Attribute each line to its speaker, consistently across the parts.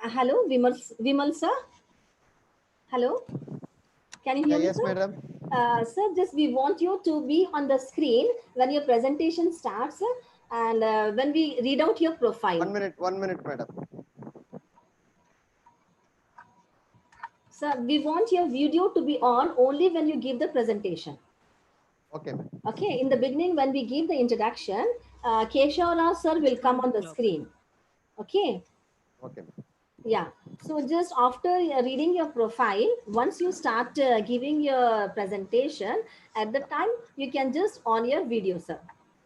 Speaker 1: Hello, Vimal sir. Hello, can you hear me,
Speaker 2: Yes,
Speaker 1: sir?
Speaker 2: madam.
Speaker 1: Sir, just we want you to be on the screen when your presentation starts and when we read out your profile.
Speaker 2: 1 minute, madam.
Speaker 1: Sir, we want your video to be on only when you give the presentation.
Speaker 2: Okay, ma'am.
Speaker 1: Okay, in the beginning, when we give the introduction, Keshav Rao sir will come on the screen. Okay.
Speaker 2: Okay, ma'am.
Speaker 1: Yeah. So just after reading your profile, once you start giving your presentation, at the time you can just on your video, sir.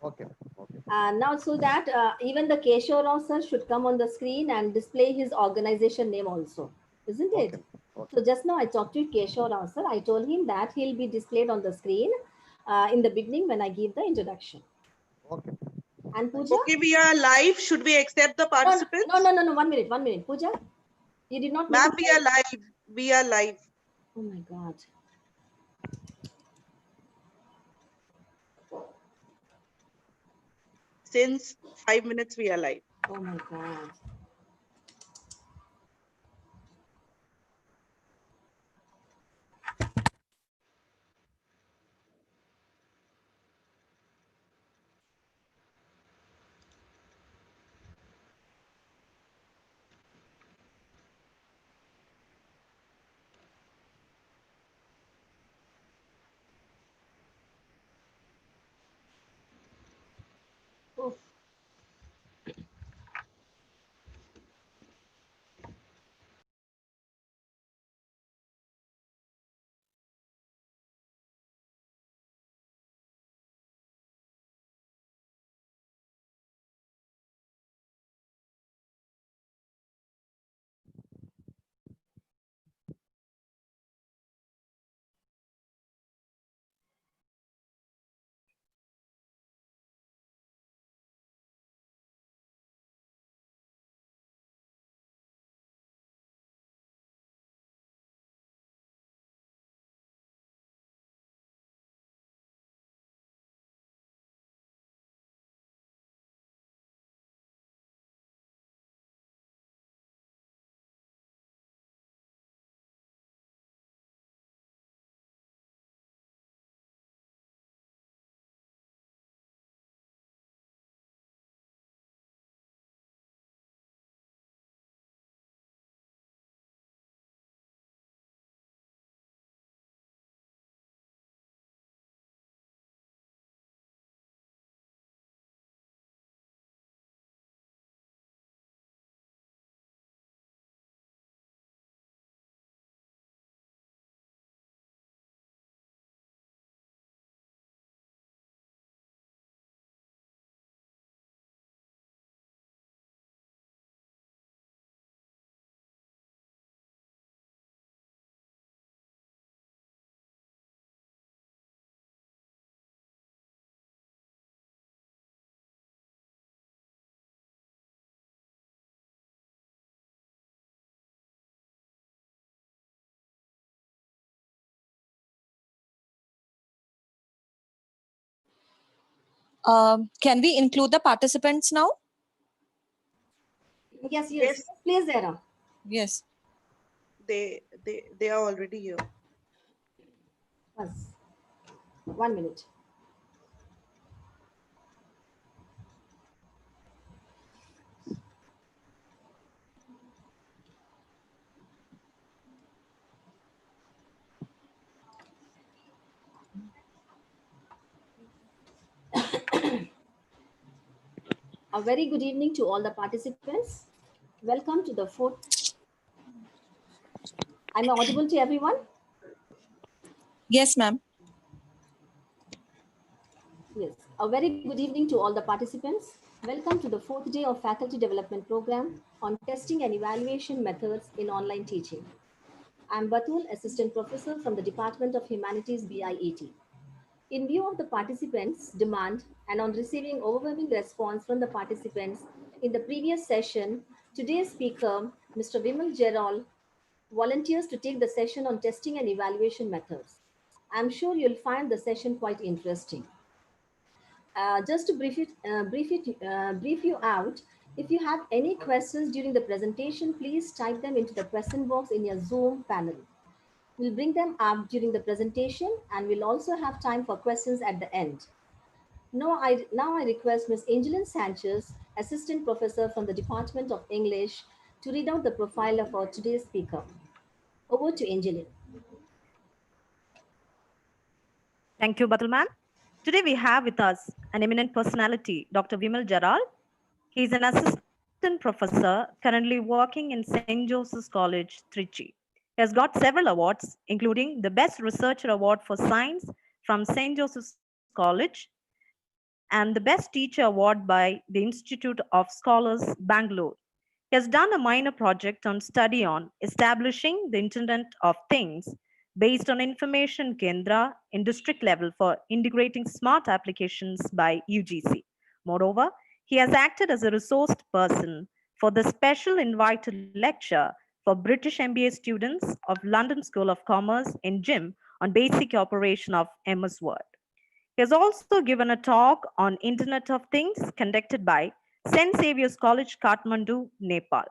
Speaker 2: Okay, ma'am. Okay.
Speaker 1: Now, so that even the Keshav Rao sir should come on the screen and display his organization name also, isn't
Speaker 2: Okay,
Speaker 1: it?
Speaker 2: ma'am. Okay.
Speaker 1: So just now I talked to Keshav Rao sir. I told him that he'll be displayed on the screen in the beginning when I give the introduction.
Speaker 2: Okay.
Speaker 1: And Pooja?
Speaker 3: Okay, we are live. Should we accept the participants?
Speaker 1: No. 1 minute. Pooja, you did not make
Speaker 3: Ma'am,
Speaker 1: it
Speaker 3: we are live. We are live.
Speaker 1: Oh my God.
Speaker 3: Since 5 minutes, we are live.
Speaker 1: Oh my God. Oof.
Speaker 4: Can we include the participants now?
Speaker 1: Yes. Please, Zara.
Speaker 4: Yes.
Speaker 3: They are already here.
Speaker 1: Yes. 1 minute. A very good evening to all the participants. Welcome to the fourth. I'm audible to everyone?
Speaker 4: Yes, ma'am.
Speaker 1: Yes. A very good evening to all the participants. Welcome to the fourth day of faculty development program on testing and evaluation methods in online teaching. I'm Batul, assistant professor from the Department of Humanities BIET. In view of the participants' demand and on receiving overwhelming response from the participants in the previous session, today's speaker, Mr. Vimal Gerol, volunteers to take the session on testing and evaluation methods. I'm sure you'll find the session quite interesting. Just to brief you out, If you have any questions during the presentation, please type them into the question box in your Zoom panel. We'll bring them up during the presentation and we'll also have time for questions at the end. Now I request Ms. Angeline Sanchez, Assistant Professor from the Department of English, to read out the profile of our today's speaker. Over to Angeline.
Speaker 5: Thank you, Batul ma'am. Today we have with us an eminent personality, Dr. Vimal Jaral. He is an assistant professor currently working in St. Joseph's College, Trichy. He has got several awards, including the Best Researcher Award for Science from St. Joseph's College and the Best Teacher Award by the Institute of Scholars, Bangalore. He has done a minor project on study on establishing the Internet of Things based on Information Kendra in district level for integrating smart applications by UGC. Moreover, he has acted as a resource person for the special invited lecture for British MBA students of London School of Commerce in GIM on basic operation of MS Word. He has also given a talk on Internet of Things conducted by St. Saviour's College, Kathmandu, Nepal.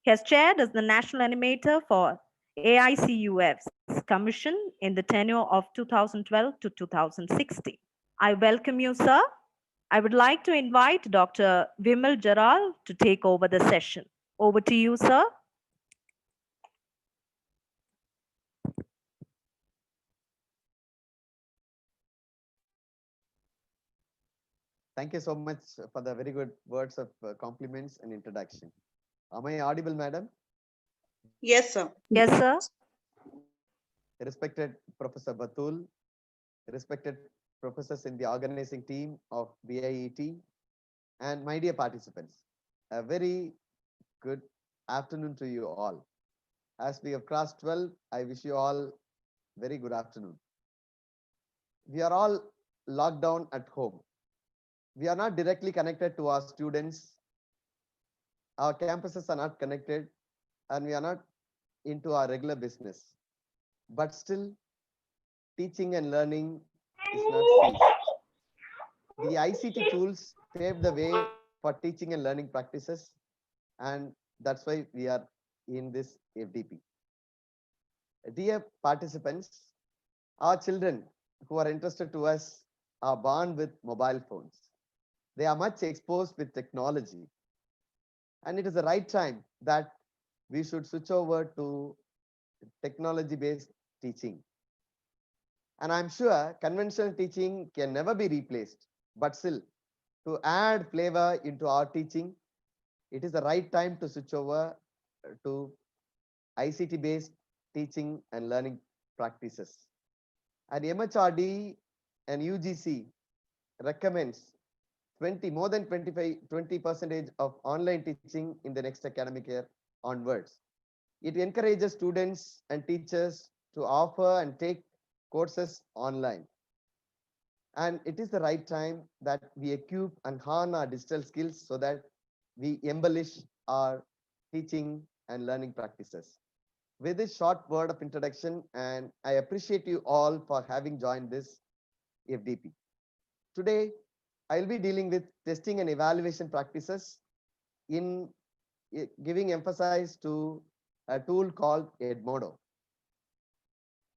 Speaker 5: He has chaired as the national animator for AICUF's commission in the tenure of 2012 to 2016. I welcome you, sir. I would like to invite Dr. Vimal Jaral to take over the session. Over to you, sir.
Speaker 2: Thank you so much for the very good words of compliments and introduction. Am I audible, madam?
Speaker 3: Yes, sir.
Speaker 5: Yes, sir.
Speaker 2: Respected Professor Batul, respected professors in the organizing team of BIET, and my dear participants, a very good afternoon to you all. As we have crossed 12, I wish you all very good afternoon. We are all locked down at home. We are not directly connected to our students. Our campuses are not connected, and we are not into our regular business. But still, teaching and learning is not ceased. The ICT tools pave the way for teaching and learning practices, and that's why we are in this FDP. Dear participants, our children who are interested to us are born with mobile phones. They are much exposed with technology, and it is the right time that we should switch over to technology-based teaching. And I'm sure conventional teaching can never be replaced, but still, to add flavor into our teaching, it is the right time to switch over to ICT-based teaching and learning practices. And MHRD and UGC recommends more than 20% of online teaching in the next academic year onwards. It encourages students and teachers to offer and take courses online. And it is the right time that we equip and hone our digital skills so that we embellish our teaching and learning practices. With this short word of introduction, and I appreciate you all for having joined this FDP. Today, I'll be dealing with testing and evaluation practices in giving emphasis to a tool called Edmodo.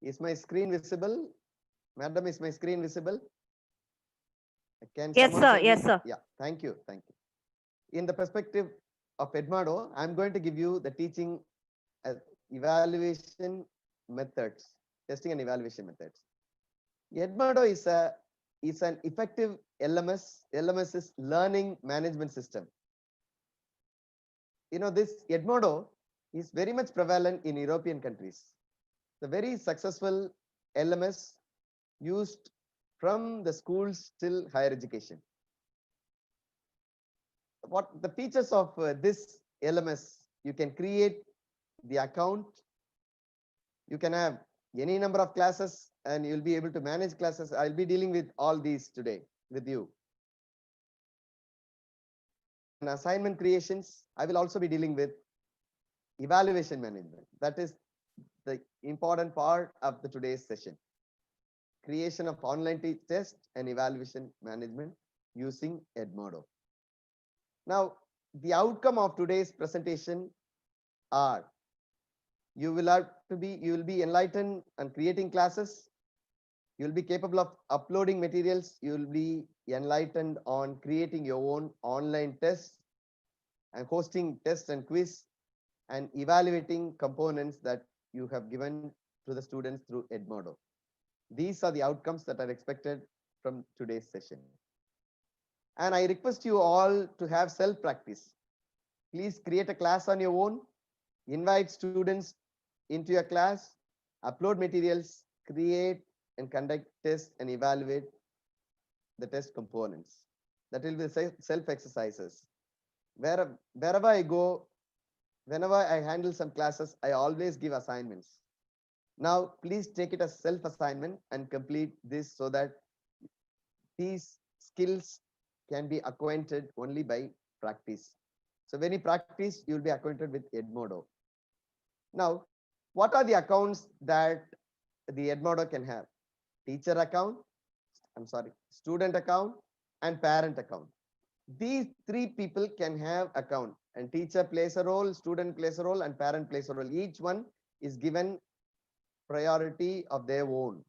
Speaker 2: Is my screen visible? Madam, is my screen visible? Can
Speaker 5: Yes,
Speaker 2: someone
Speaker 5: sir.
Speaker 2: tell
Speaker 5: Yes,
Speaker 2: me?
Speaker 5: sir.
Speaker 2: Yeah, thank you. Thank you. In the perspective of Edmodo, I'm going to give you the teaching evaluation methods, testing and evaluation methods. Edmodo is an effective LMS. LMS is learning management system. You know, this Edmodo is very much prevalent in European countries. The very successful LMS used from the schools till higher education. What the features of this LMS, you can create the account, you can have any number of classes, and you'll be able to manage classes. I'll be dealing with all these today with you. And assignment creations, I will also be dealing with evaluation management. That is the important part of the today's session. Creation of online test and evaluation management using Edmodo. Now, the outcome of today's presentation are you will be enlightened and creating classes. You will be capable of uploading materials. You will be enlightened on creating your own online tests and hosting tests and quiz and evaluating components that you have given to the students through Edmodo. These are the outcomes that are expected from today's session. And I request you all to have self-practice. Please create a class on your own, invite students into your class, upload materials, create and conduct tests and evaluate the test components. That will be self-exercises. Wherever I go, whenever I handle some classes, I always give assignments. Now, please take it as self-assignment and complete this so that these skills can be acquainted only by practice. So when you practice, you'll be acquainted with Edmodo. Now, what are the accounts that the Edmodo can have? Teacher account, student account, and parent account. These three people can have account, and teacher plays a role, student plays a role, and parent plays a role. Each one is given priority of their own.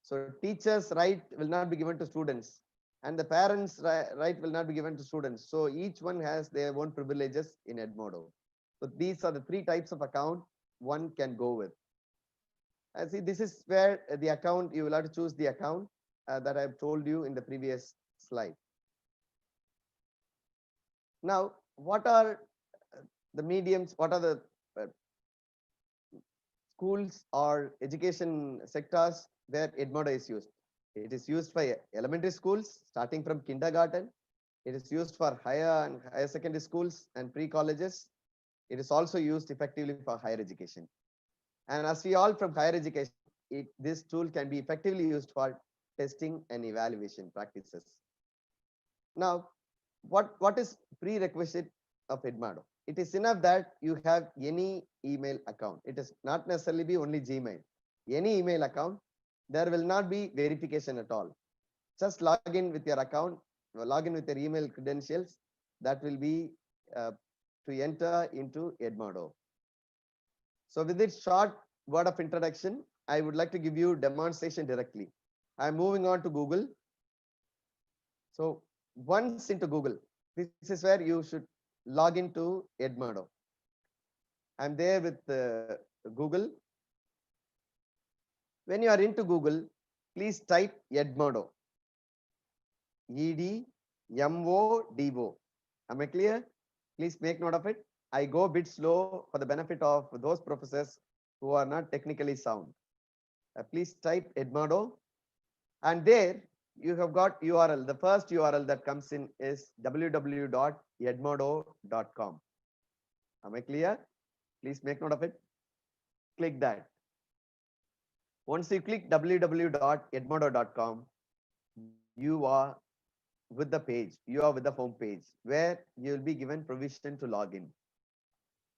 Speaker 2: So teachers' right will not be given to students, and the parents' right will not be given to students. So each one has their own privileges in Edmodo. So these are the three types of account one can go with. And see, this is where the account, you will have to choose the account that I've told you in the previous slide. Now, what are the mediums? What are the schools or education sectors where Edmodo is used? It is used for elementary schools, starting from kindergarten. It is used for higher and higher secondary schools and pre-colleges. It is also used effectively for higher education. And as we all from higher education, this tool can be effectively used for testing and evaluation practices. Now, what is prerequisite of Edmodo? It is enough that you have any email account. It is not necessarily be only Gmail. Any email account, there will not be verification at all. Just log in with your account, log in with your email credentials. That will be to enter into Edmodo. So with this short word of introduction, I would like to give you demonstration directly. I'm moving on to Google. So once into Google, this is where you should log into Edmodo. I'm there with Google. When you are into Google, please type Edmodo. EDMODO. Am I clear? Please make note of it. I go a bit slow for the benefit of those professors who are not technically sound. Please type Edmodo, and there you have got URL. The first URL that comes in is www.edmodo.com. Am I clear? Please make note of it. Click that. Once you click www.edmodo.com, you are with the page. You are with the home page where you will be given permission to log in.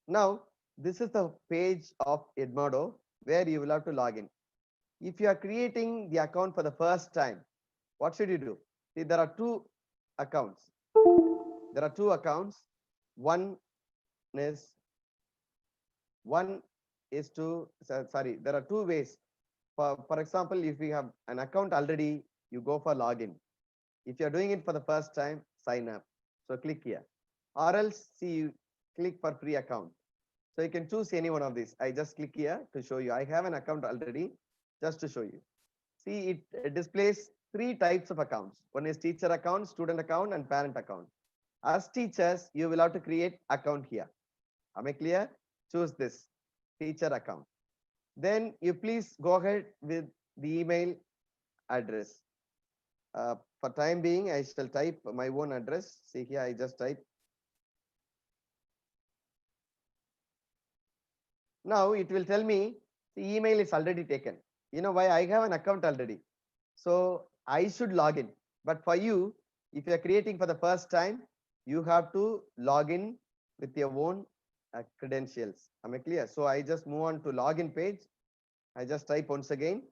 Speaker 2: Now, this is the page of Edmodo where you will have to log in. If you are creating the account for the first time, what should you do? See, there are two accounts. There are two ways. For example, if you have an account already, you go for login. If you are doing it for the first time, sign up. So click here. Or else, see, you click for free account. So you can choose any one of these. I just click here to show you. I have an account already, just to show you. See, it displays three types of accounts. One is teacher account, student account, and parent account. As teachers, you will have to create account here. Am I clear? Choose this, teacher account. Then you please go ahead with the email address. For time being, I shall type my own address. See here, I just type. Now it will tell me the email is already taken. You know why? I have an account already. So I should log in. But for you, if you are creating for the first time, you have to log in with your own credentials. Am I clear? So I just move on to login page. I just type once again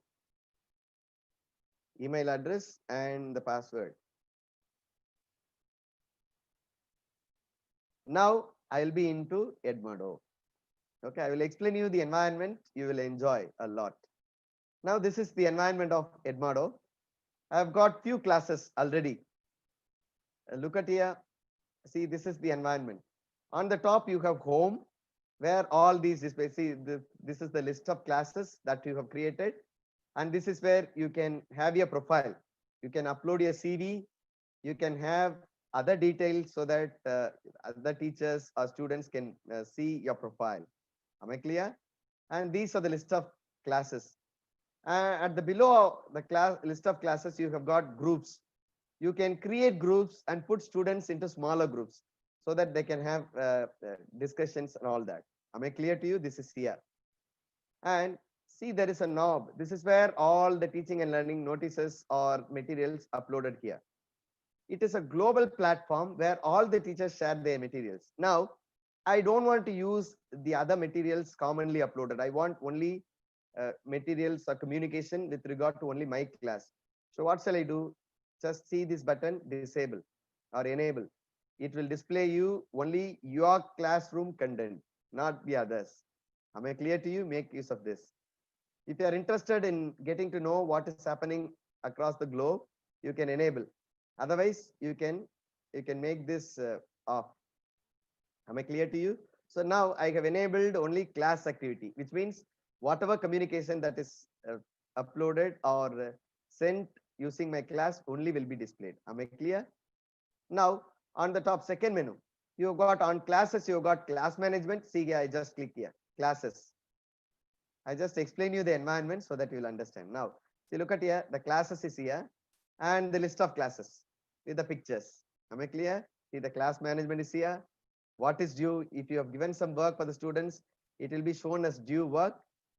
Speaker 2: email address and the password. Now I will be into Edmodo. Okay, I will explain you the environment. You will enjoy a lot. Now this is the environment of Edmodo. I have got few classes already. Look at here. See, this is the environment. On the top, you have home, where all these is basically this is the list of classes that you have created, and this is where you can have your profile. You can upload your CV. You can have other details so that other teachers or students can see your profile. Am I clear? And these are the list of classes. At the below the class list of classes, you have got groups. You can create groups and put students into smaller groups so that they can have discussions and all that. Am I clear to you? This is here. And see, there is a knob. This is where all the teaching and learning notices or materials uploaded here. It is a global platform where all the teachers share their materials. Now, I don't want to use the other materials commonly uploaded. I want only materials or communication with regard to only my class. So what shall I do? Just see this button, disable or enable. It will display you only your classroom content, not the others. Am I clear to you? Make use of this. If you are interested in getting to know what is happening across the globe, you can enable. Otherwise, you can make this off. Am I clear to you? So now I have enabled only class activity, which means whatever communication that is uploaded or sent using my class only will be displayed. Am I clear? Now on the top second menu, you got on classes, you got class management. See here, I just click here, classes. I just explain you the environment so that you will understand. Now, see, look at here, the classes is here and the list of classes with the pictures. Am I clear? See, the class management is here. What is due? If you have given some work for the students, it will be shown as due work,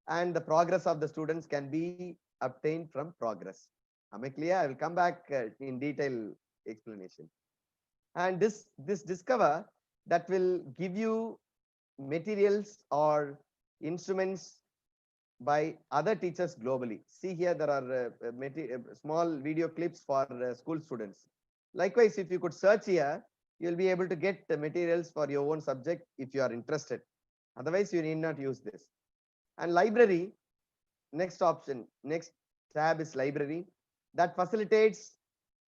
Speaker 2: and the progress of the students can be obtained from progress. Am I clear? I will come back in detail explanation. And this discover that will give you materials or instruments by other teachers globally. See here, there are small video clips for school students. Likewise, if you could search here, you'll be able to get the materials for your own subject if you are interested. Otherwise, you need not use this. And library, next option, next tab is library. That facilitates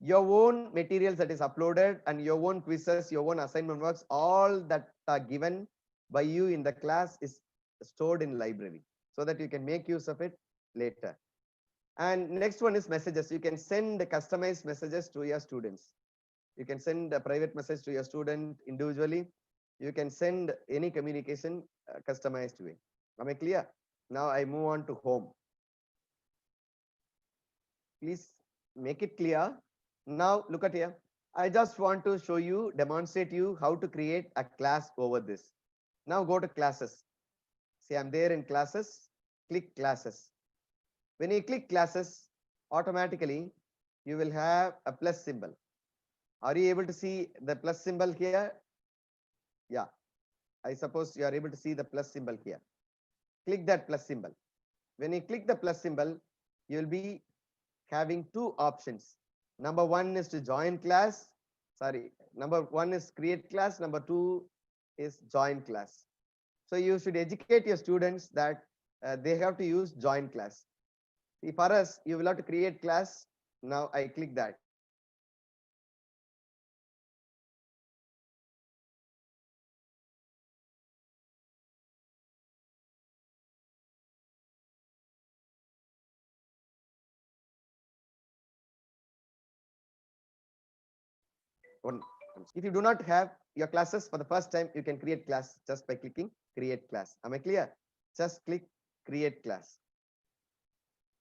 Speaker 2: your own materials that is uploaded and your own quizzes, your own assignment works, all that are given by you in the class is stored in library so that you can make use of it later. And next one is messages. You can send customized messages to your students. You can send a private message to your student individually. You can send any communication customized way. Am I clear? Now I move on to home. Please make it clear. Now look at here. I just want to show you, demonstrate you how to create a class over this. Now go to classes. See, I'm there in classes. Click classes. When you click classes, automatically you will have a plus symbol. Are you able to see the plus symbol here? Yeah, I suppose you are able to see the plus symbol here. Click that plus symbol. When you click the plus symbol, you will be having two options. Number one is to join class. Sorry, number one is create class. Number two is join class. So you should educate your students that they have to use join class. See, for us, you will have to create class. Now I click that. One. If you do not have your classes for the first time, you can create class just by clicking create class. Am I clear? Just click create class.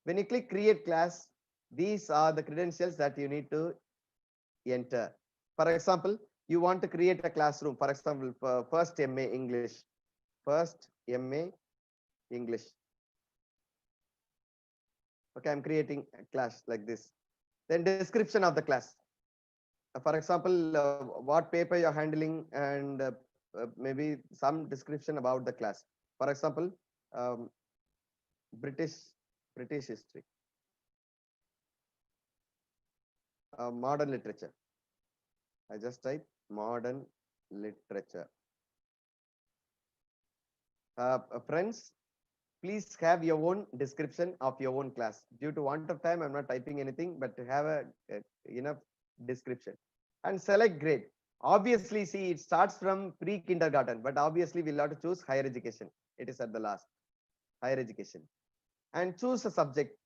Speaker 2: When you click create class, these are the credentials that you need to enter. For example, you want to create a classroom. For example, for first MA English. First MA English. Okay, I'm creating a class like this. Then description of the class. For example, what paper you're handling and maybe some description about the class. For example, um, British history, modern literature. I just type modern literature. Friends, please have your own description of your own class. Due to want of time, I'm not typing anything, but to have a enough description and select grade. Obviously, see, it starts from pre-kindergarten, but obviously we'll have to choose higher education. It is at the last, higher education, and choose a subject.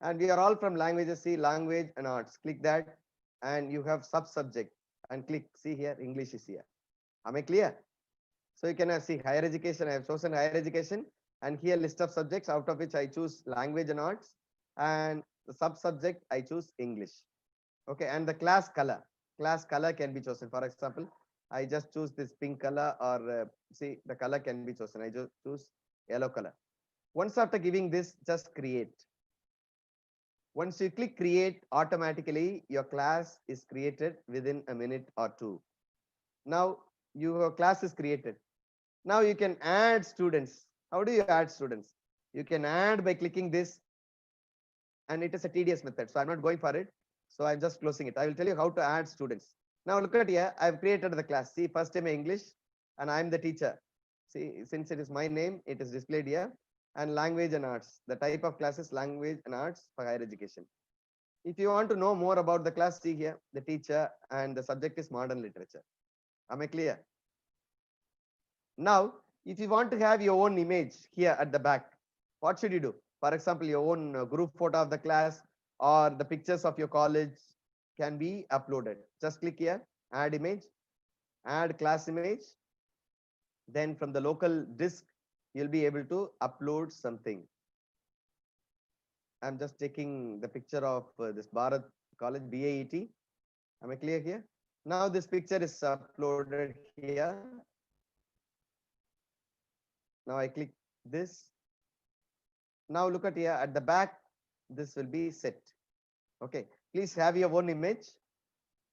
Speaker 2: And we are all from languages. See, language and arts. Click that, and you have sub-subject. And click. See here, English is here. Am I clear? So you can see higher education. I have chosen higher education, and here list of subjects, out of which I choose language and arts, and the sub-subject I choose English. Okay, and the class color can be chosen. For example, I just choose this pink color, or see, the color can be chosen. I just choose yellow color. Once after giving this, just create. Once you click create, automatically your class is created within a minute or two. Now your class is created. Now you can add students. How do you add students? You can add by clicking this, and it is a tedious method, so I'm not going for it. So I'm just closing it. I will tell you how to add students. Now look at here, I've created the class. See, first name English, and I'm the teacher. See, since it is my name, it is displayed here. And language and arts. The type of class is language and arts for higher education. If you want to know more about the class, see here, the teacher, and the subject is modern literature. Am I clear? Now, if you want to have your own image here at the back, what should you do? For example, your own group photo of the class or the pictures of your college can be uploaded. Just click here, add image, add class image. Then from the local disk, you'll be able to upload something. I'm just taking the picture of this Bharat College, BAET. Am I clear here? Now this picture is uploaded here. Now I click this. Now look at here at the back, this will be set. Okay, please have your own image.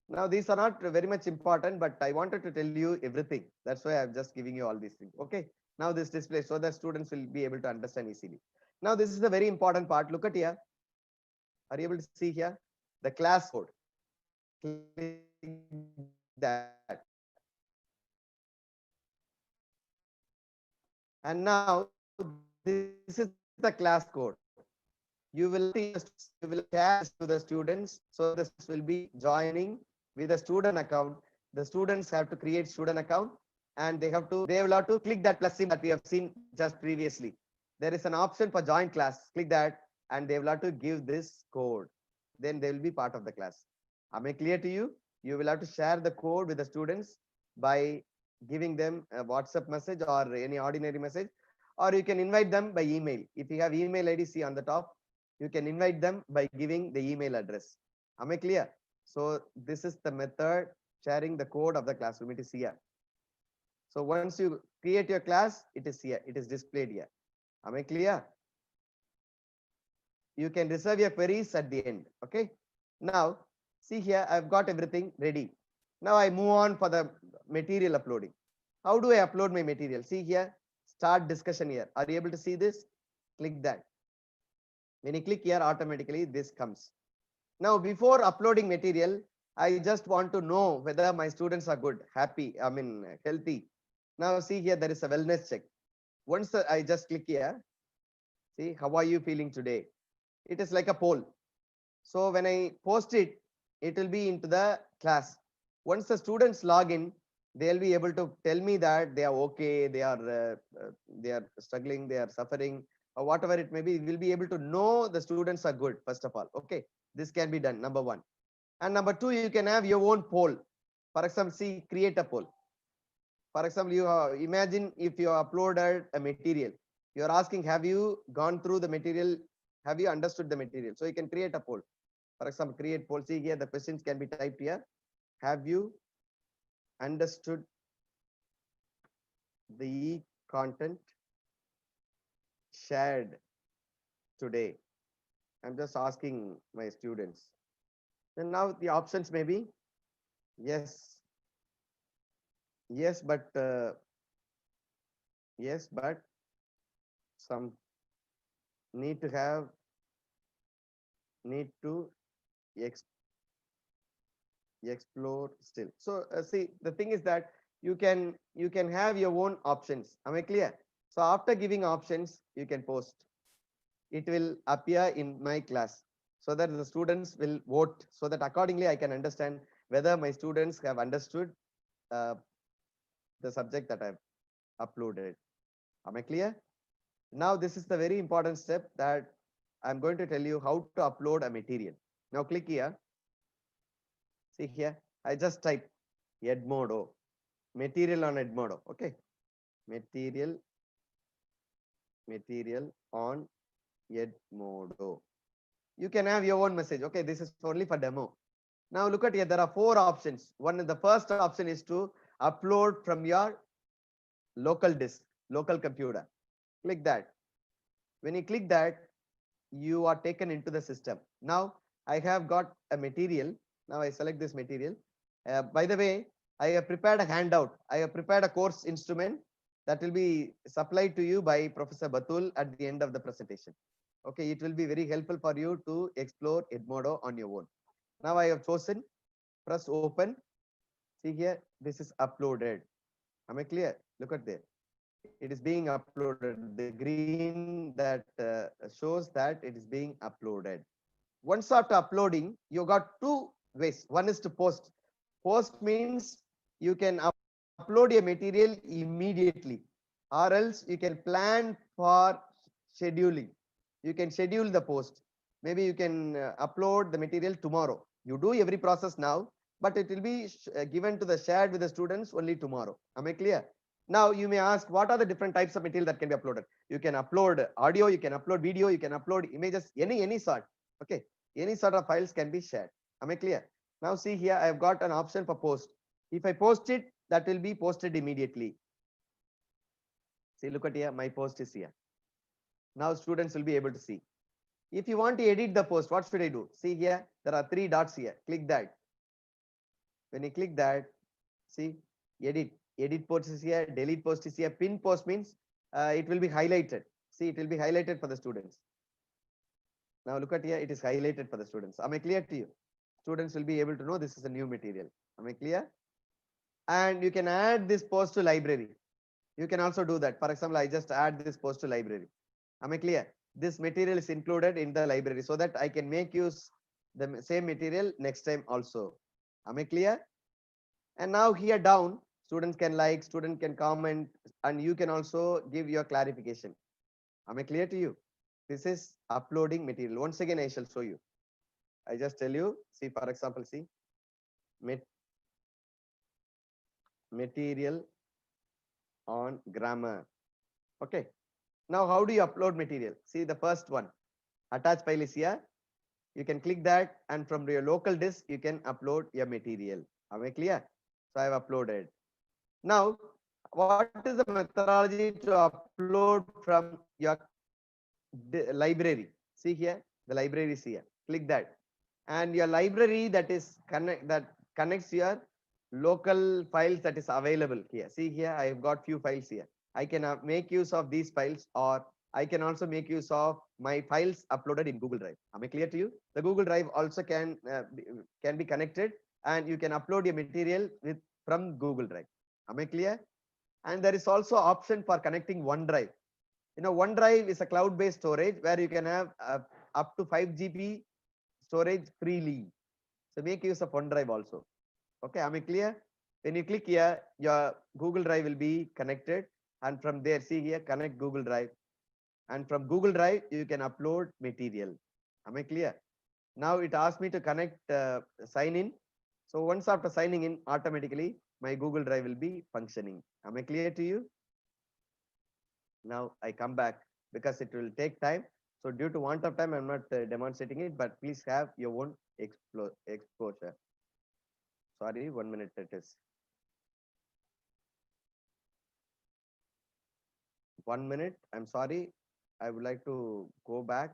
Speaker 2: Now these are not very much important, but I wanted to tell you everything. That's why I'm just giving you all these things. Okay, now this display so that students will be able to understand easily. Now this is the very important part. Look at here. Are you able to see here? The class code. Click that. And now this is the class code. You will share to the students. So this will be joining with a student account. The students have to create student account, and they will have to click that plus symbol that we have seen just previously. There is an option for join class. Click that, and they will have to give this code. Then they will be part of the class. Am I clear to you? You will have to share the code with the students by giving them a WhatsApp message or any ordinary message, or you can invite them by email. If you have email ID, see on the top, you can invite them by giving the email address. Am I clear? So this is the method sharing the code of the classroom. It is here. So once you create your class, it is here. It is displayed here. Am I clear? You can reserve your queries at the end. Okay. Now see here, I've got everything ready. Now I move on for the material uploading. How do I upload my material? See here, start discussion here. Are you able to see this? Click that. When you click here, automatically this comes. Now, before uploading material, I just want to know whether my students are good, happy, healthy. Now, see here, there is a wellness check. Once I just click here, see, how are you feeling today? It is like a poll. So when I post it, it will be into the class. Once the students log in, they'll be able to tell me that they are okay, they are struggling, they are suffering, or whatever it may be. We'll be able to know the students are good, first of all. Okay, this can be done, number one. And number two, you can have your own poll. For example, see, create a poll. For example, you imagine if you uploaded a material, you're asking, have you gone through the material? Have you understood the material? So you can create a poll. For example, create poll. See here, the questions can be typed here. Have you understood the content shared today? I'm just asking my students. And now the options may be yes, yes, but some need to explore still. So see, the thing is that you can have your own options. Am I clear? So after giving options, you can post. It will appear in my class so that the students will vote, so that accordingly I can understand whether my students have understood uh, the subject that I've uploaded. Am I clear? Now this is the very important step that I'm going to tell you how to upload a material. Now click here. See here, I just type Edmodo, material on Edmodo. Okay, material on Edmodo. You can have your own message. Okay, this is only for demo. Now look at here, there are 4 options. The first option is to upload from your local disk, local computer. Click that. When you click that, you are taken into the system. Now I have got a material. Now I select this material. By the way, I have prepared a handout. I have prepared a course instrument that will be supplied to you by Professor Batul at the end of the presentation. Okay, it will be very helpful for you to explore Edmodo on your own. Now I have chosen, press open. See here, this is uploaded. Am I clear? Look at there. It is being uploaded. The green that shows that it is being uploaded. Once after uploading, you got 2 ways. One is to post. Post means you can upload your material immediately, or else you can plan for scheduling. You can schedule the post. Maybe you can upload the material tomorrow. You do every process now, but it will be given to the shared with the students only tomorrow. Am I clear? Now you may ask, what are the different types of material that can be uploaded? You can upload audio, you can upload video, you can upload images, any sort. Okay, any sort of files can be shared. Am I clear? Now see here, I have got an option for post. If I post it, that will be posted immediately. See, look at here, my post is here. Now students will be able to see. If you want to edit the post, what should I do? See here, there are 3 dots here. Click that. When you click that, see, edit post is here, delete post is here, pin post means it will be highlighted. See, it will be highlighted for the students. Now look at here, it is highlighted for the students. Am I clear to you? Students will be able to know this is a new material. Am I clear? And you can add this post to library. You can also do that. For example, I just add this post to library. Am I clear? This material is included in the library so that I can make use the same material next time also. Am I clear? And now here down, students can like, student can comment, and you can also give your clarification. Am I clear to you? This is uploading material. Once again, I shall show you. I just tell you, see, for example, see, material on grammar. Okay. Now, how do you upload material? See the first one, attach file is here. You can click that, and from your local disk, you can upload your material. Am I clear? So I have uploaded. Now, what is the methodology to upload from your library? See here, the library is here. Click that, and your library that connects your local files that is available here. See here, I have got few files here. I can make use of these files, or I can also make use of my files uploaded in Google Drive. Am I clear to you? The Google Drive also can be connected, and you can upload your material from Google Drive. Am I clear? And there is also option for connecting OneDrive. You know, OneDrive is a cloud-based storage where you can have up to 5 GB storage freely. So make use of OneDrive also. Okay, am I clear? When you click here, your Google Drive will be connected, and from there, see here, connect Google Drive, and from Google Drive you can upload material. Am I clear? Now it asks me to connect, sign in. So once after signing in, automatically my Google Drive will be functioning. Am I clear to you? Now I come back because it will take time. So due to want of time, I'm not demonstrating it, but please have your own exposure. Sorry, 1 minute it is. 1 minute. I'm sorry. I would like to go back.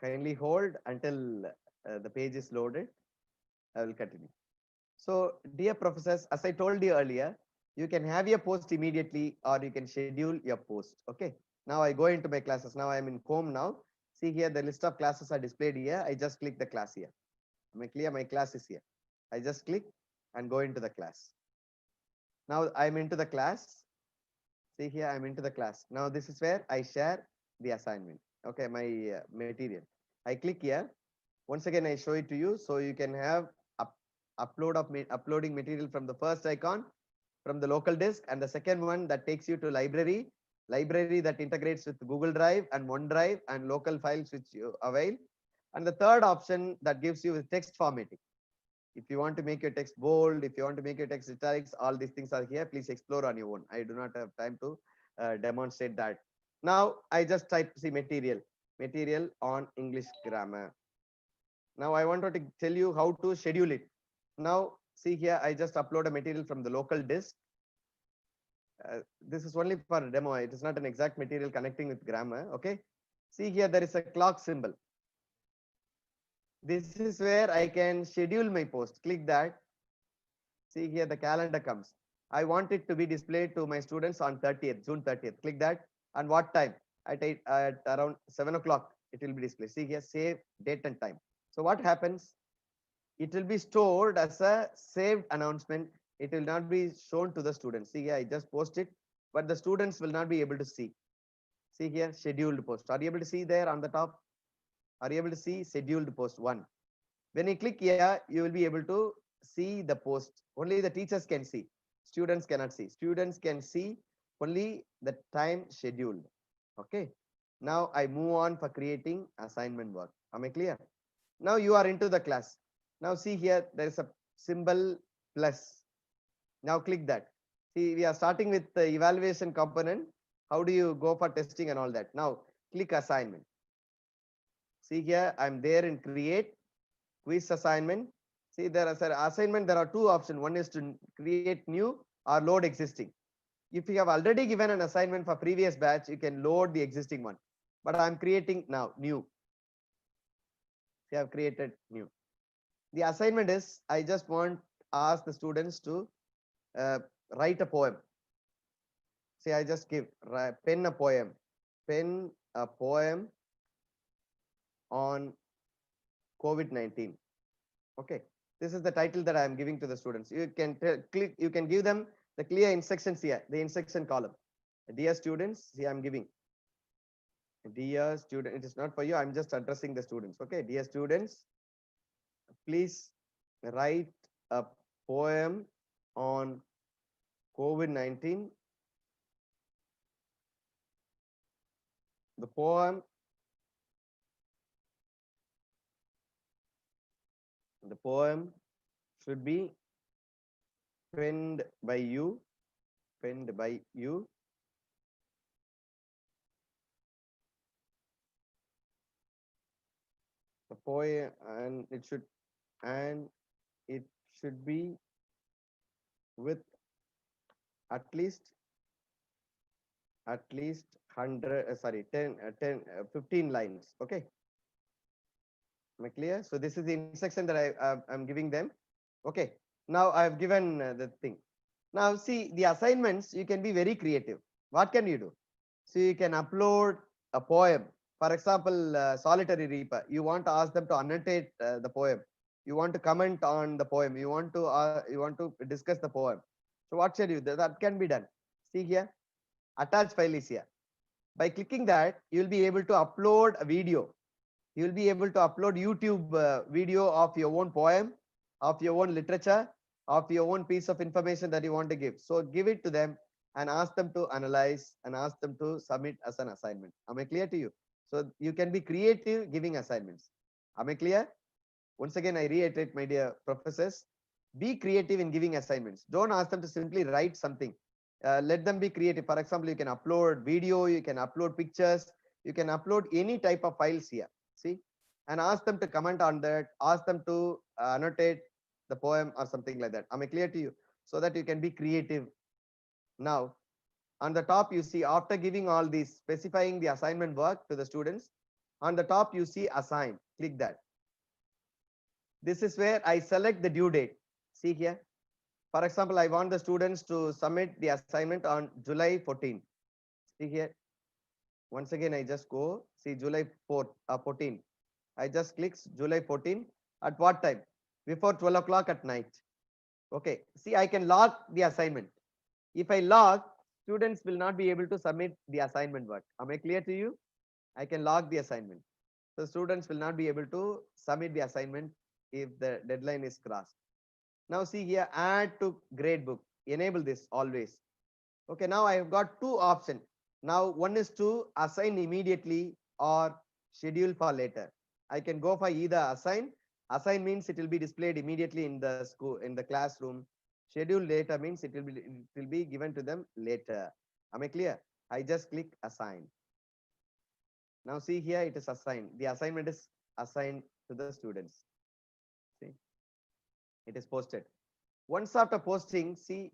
Speaker 2: Kindly hold until the page is loaded. I will continue. So, dear professors, as I told you earlier, you can have your post immediately, or you can schedule your post. Okay. Now I go into my classes. Now I am in home now. See here, the list of classes are displayed here. I just click the class here. Am I clear? My class is here. I just click and go into the class. Now I'm into the class. See here, I'm into the class. Now this is where I share the assignment. Okay, my material. I click here. Once again, I show it to you so you can have uploading material from the first icon from the local disk, and the second one that takes you to library that integrates with Google Drive and OneDrive and local files which you avail, and the third option that gives you with text formatting. If you want to make your text bold, if you want to make your text italics, all these things are here. Please explore on your own. I do not have time to demonstrate that. Now I just type, see, material on English grammar. Now I wanted to tell you how to schedule it. Now see here, I just upload a material from the local disk. This is only for a demo. It is not an exact material connecting with grammar. Okay. See here, there is a clock symbol. This is where I can schedule my post. Click that. See here, the calendar comes. I want it to be displayed to my students on 30th, June 30th. Click that. And what time? At around 7 o'clock, it will be displayed. See here, save date and time. So what happens? It will be stored as a saved announcement. It will not be shown to the students. See here, I just post it, but the students will not be able to see. See here, scheduled post. Are you able to see there on the top? Are you able to see scheduled post 1? When you click here, you will be able to see the post. Only the teachers can see. Students cannot see. Students can see only the time scheduled. Okay. Now I move on for creating assignment work. Am I clear? Now you are into the class. Now see here, there is a symbol plus. Now click that. See, we are starting with the evaluation component. How do you go for testing and all that? Now click assignment. See here, I'm there in create quiz assignment. See, there is an assignment. There are two options. One is to create new or load existing. If you have already given an assignment for previous batch, you can load the existing one. But I'm creating now new. See, I've created new. The assignment is, I just want ask the students to write a poem. See, I just give pen a poem on COVID-19. Okay, this is the title that I am giving to the students. You can click. You can give them the clear instructions here, the instruction column. Dear students, see, I'm giving. Dear student, it is not for you. I'm just addressing the students. Okay, dear students, please write a poem on COVID-19. The poem should be penned by you. The poem, and it should be with at least 100 15 lines. Okay, am I clear? So this is the instruction that I'm giving them. Okay, now I've given the thing. Now see, the assignments, you can be very creative. What can you do? So you can upload a poem. For example, Solitary Reaper. You want to ask them to annotate the poem. You want to comment on the poem. You want to discuss the poem. So what should you do? That can be done. See here, attach file is here. By clicking that, you will be able to upload a video. You will be able to upload YouTube video of your own poem, of your own literature, of your own piece of information that you want to give. So give it to them and ask them to analyze and ask them to submit as an assignment. Am I clear to you? So you can be creative giving assignments. Am I clear? Once again, I reiterate, my dear professors, be creative in giving assignments. Don't ask them to simply write something. Let them be creative. For example, you can upload video, you can upload pictures, you can upload any type of files here. See, and ask them to comment on that, ask them to annotate the poem or something like that. Am I clear to you? So that you can be creative. Now, on the top, you see, after giving all these, specifying the assignment work to the students, on the top, you see assign. Click that. This is where I select the due date. See here. For example, I want the students to submit the assignment on July 14. See here. Once again, I just go, see July 4th, 14. I just click July 14. At what time? Before 12 o'clock at night. Okay, see, I can log the assignment. If I log, students will not be able to submit the assignment work. Am I clear to you? I can log the assignment. So students will not be able to submit the assignment if the deadline is crossed. Now see here, add to gradebook. Enable this always. Okay, now I have got two options. Now one is to assign immediately or schedule for later. I can go for either assign. Assign means it will be displayed immediately in the school, in the classroom. Schedule later means it will be given to them later. Am I clear? I just click assign. Now see here, it is assigned. The assignment is assigned to the students. See, it is posted. Once after posting, see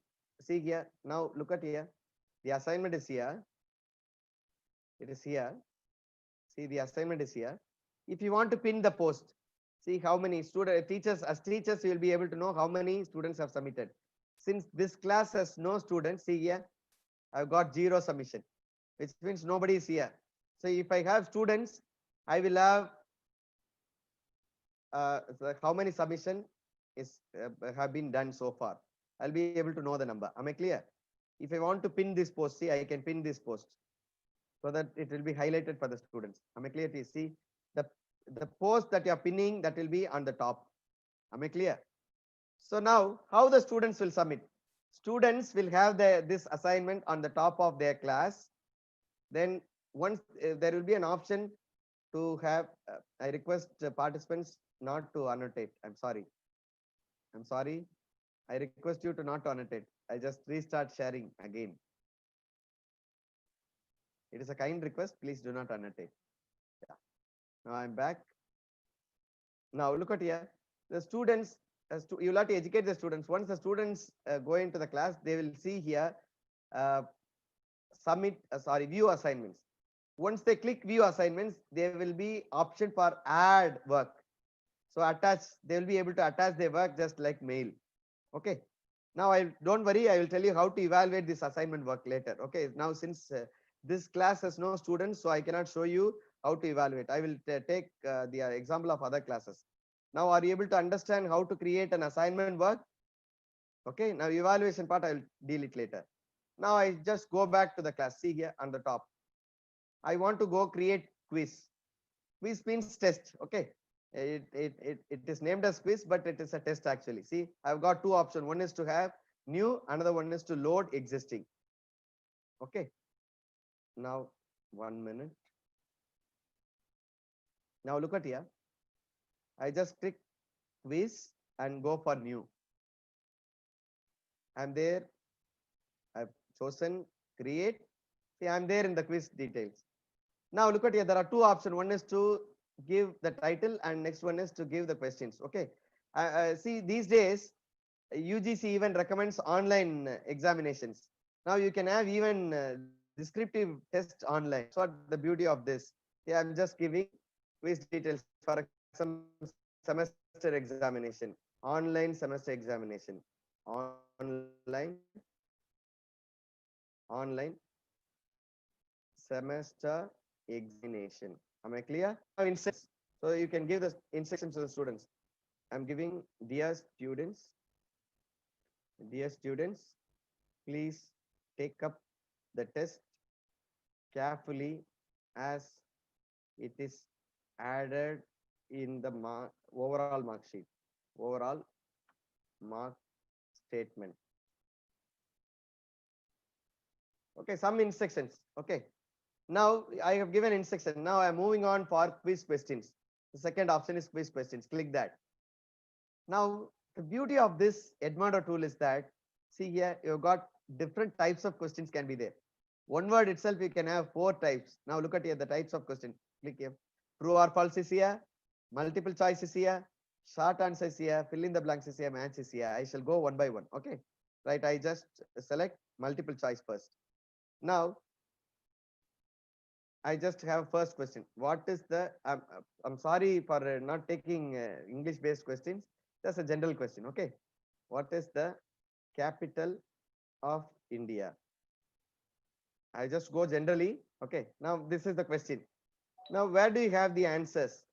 Speaker 2: here. Now look at here. The assignment is here. It is here. See, the assignment is here. If you want to pin the post, see how many teachers, as teachers, you will be able to know how many students have submitted. Since this class has no students, see here, I've got 0 submission, which means nobody is here. So if I have students, I will have how many submission is have been done so far. I'll be able to know the number. Am I clear? If I want to pin this post, see, I can pin this post so that it will be highlighted for the students. Am I clear to you? See, the post that you are pinning, that will be on the top. Am I clear? So now, how the students will submit? Students will have this assignment on the top of their class. Then once there will be an option to have, I request participants not to annotate. I'm sorry. I request you to not annotate. I just restart sharing again. It is a kind request. Please do not annotate. Yeah. Now I'm back. Now look at here. The students, you will have to educate the students. Once the students go into the class, they will see here view assignments. Once they click view assignments, there will be option for add work. So they will be able to attach their work just like mail. Okay. Now don't worry, I will tell you how to evaluate this assignment work later. Okay. Now since this class has no students, so I cannot show you how to evaluate. I will take the example of other classes. Now are you able to understand how to create an assignment work? Okay. Now evaluation part, I will deal it later. Now I just go back to the class. See here on the top. I want to go create quiz. Quiz means test. Okay. It is named as quiz, but it is a test actually. See, I've got two options. One is to have new, another one is to load existing. Okay. Now, 1 minute. Now look at here. I just click quiz and go for new. I'm there. I've chosen create. See, I'm there in the quiz details. Now look at here. There are two options. One is to give the title and next one is to give the questions. Okay. See, these days UGC even recommends online examinations. Now you can have even descriptive test online. So what the beauty of this? Yeah, I'm just giving quiz details for some semester examination, online semester examination, online semester examination. Am I clear? Now, so you can give the instructions to the students. I'm giving dear students, please take up the test carefully as it is added in the overall mark sheet, overall mark statement. Okay, some instructions. Okay. Now I have given instruction. Now I'm moving on for quiz questions. The second option is quiz questions. Click that. Now the beauty of this Edmodo tool is that, see here, you've got different types of questions can be there. One word itself, you can have 4 types. Now look at here, the types of question. Click here. True or false is here. Multiple choice is here. Short answer is here. Fill in the blanks is here. Match is here. I shall go one by one. Okay. Right. I just select multiple choice first. Now, I just have first question. What is the, I'm sorry for not taking English based questions. That's a general question. Okay. What is the capital of India? I just go generally Okay, now this is the question. Now, where do you have the answers?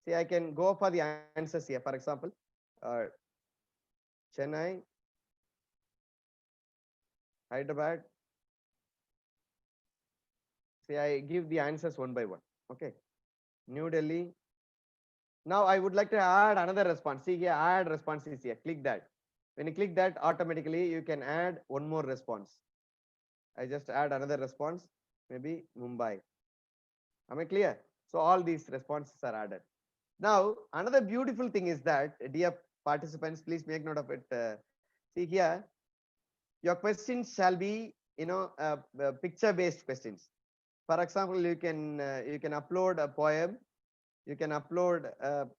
Speaker 2: See, I can go for the answers here. For example, uh, Chennai, Hyderabad. See, I give the answers one by one. Okay, New Delhi. Now, I would like to add another response. See here, add response is here. Click that. When you click that, automatically you can add one more response. I just add another response, maybe Mumbai. Am I clear? So all these responses are added. Now, another beautiful thing is that, dear participants, please make note of it. See here, your questions shall be, picture-based questions. For example, you can upload a poem, you can upload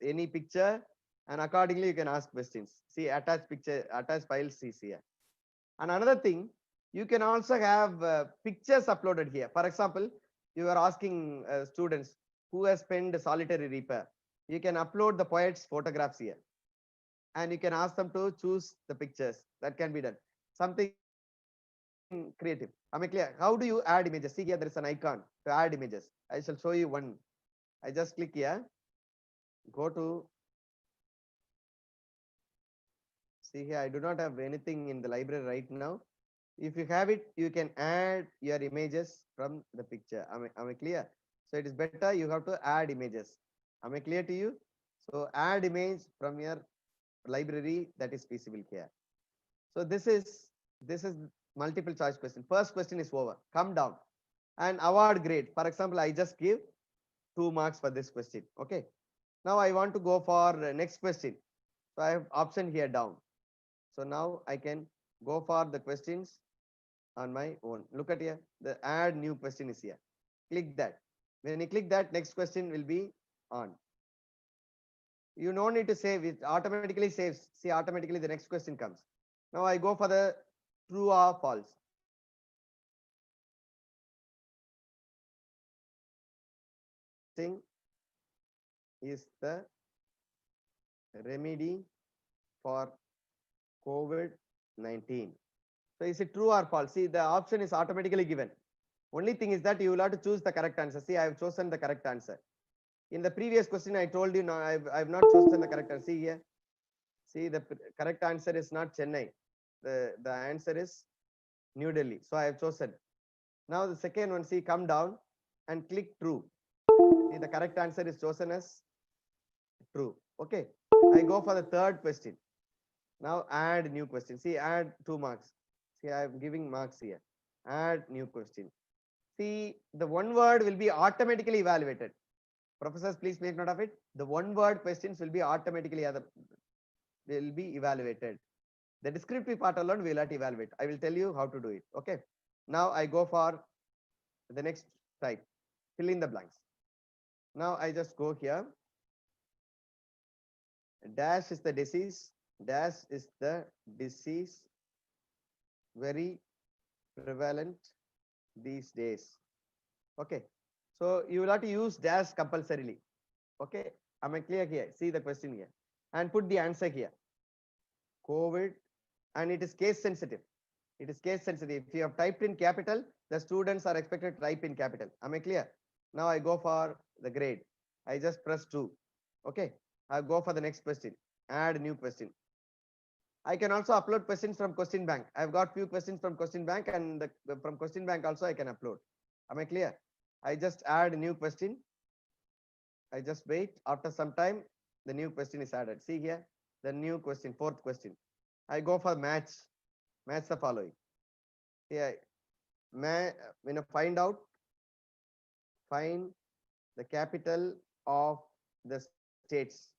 Speaker 2: any picture, and accordingly you can ask questions. See, attach picture, attach files is here. And another thing, you can also have pictures uploaded here. For example, you are asking students who has penned solitary reaper. You can upload the poet's photographs here, and you can ask them to choose the pictures. That can be done. Something creative. Am I clear? How do you add images? See here, there is an icon to add images. I shall show you one. I just click here. Go to. See here, I do not have anything in the library right now. If you have it, you can add your images from the picture. Am I clear? So it is better you have to add images. Am I clear to you? So add image from your library, that is feasible here. So this is multiple choice question. First question is over. Come down and award grade. For example, I just give 2 marks for this question. Okay. Now I want to go for next question. So I have option here down. So now I can go for the questions on my own. Look at here, the add new question is here. Click that. When you click that, next question will be on. You don't need to save it, automatically saves. See, automatically the next question comes. Now I go for the true or false. Thing is the remedy for COVID-19. So is it true or false? See, the option is automatically given. Only thing is that you will have to choose the correct answer. See, I have chosen the correct answer. In the previous question, I told you, no, I've not chosen the correct answer. See here. See, the correct answer is not Chennai. The answer is New Delhi. So I have chosen. Now the second one, see, come down and click true. See, the correct answer is chosen as true. Okay. I go for the third question. Now add new question. See, add 2 marks. See, I am giving marks here. Add new question. See, the one word will be automatically evaluated. Professors, please make note of it. The one word questions will be automatically evaluated. The descriptive part alone will not evaluate. I will tell you how to do it. Okay. Now I go for the next type. Fill in the blanks. Now I just go here. Dash is the disease. Dash is the disease very prevalent these days. Okay. So you will have to use dash compulsorily. Okay. Am I clear here? See the question here and put the answer here. COVID, and it is case sensitive. It is case sensitive. If you have typed in capital, the students are expected to type in capital. Am I clear? Now I go for the grade. I just press 2. Okay. I go for the next question. Add new question. I can also upload questions from question bank. I've got few questions from question bank, and from question bank also I can upload. Am I clear? I just add a new question. I just wait. After some time, the new question is added. See here, the new question, fourth question. I go for match. Match the following. Here, find the capital of the states.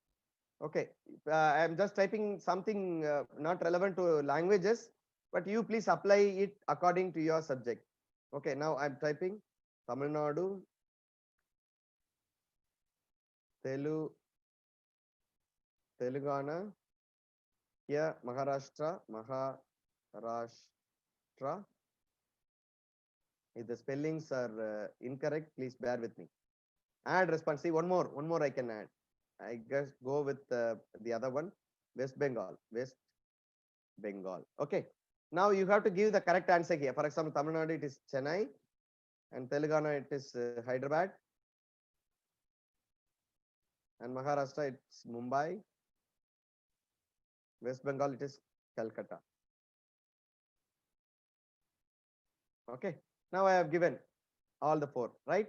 Speaker 2: Okay, I am just typing something not relevant to languages, but you please apply it according to your subject. Okay, now I'm typing Tamil Nadu, Telangana, here Maharashtra. If the spellings are incorrect, please bear with me. Add response. See, one more I can add. I guess go with the other one, West Bengal. Okay. Now you have to give the correct answer here. For example, Tamil Nadu, it is Chennai. And Telangana, it is Hyderabad. And Maharashtra, it's Mumbai. West Bengal, it is Calcutta. Okay. Now I have given all the 4, right?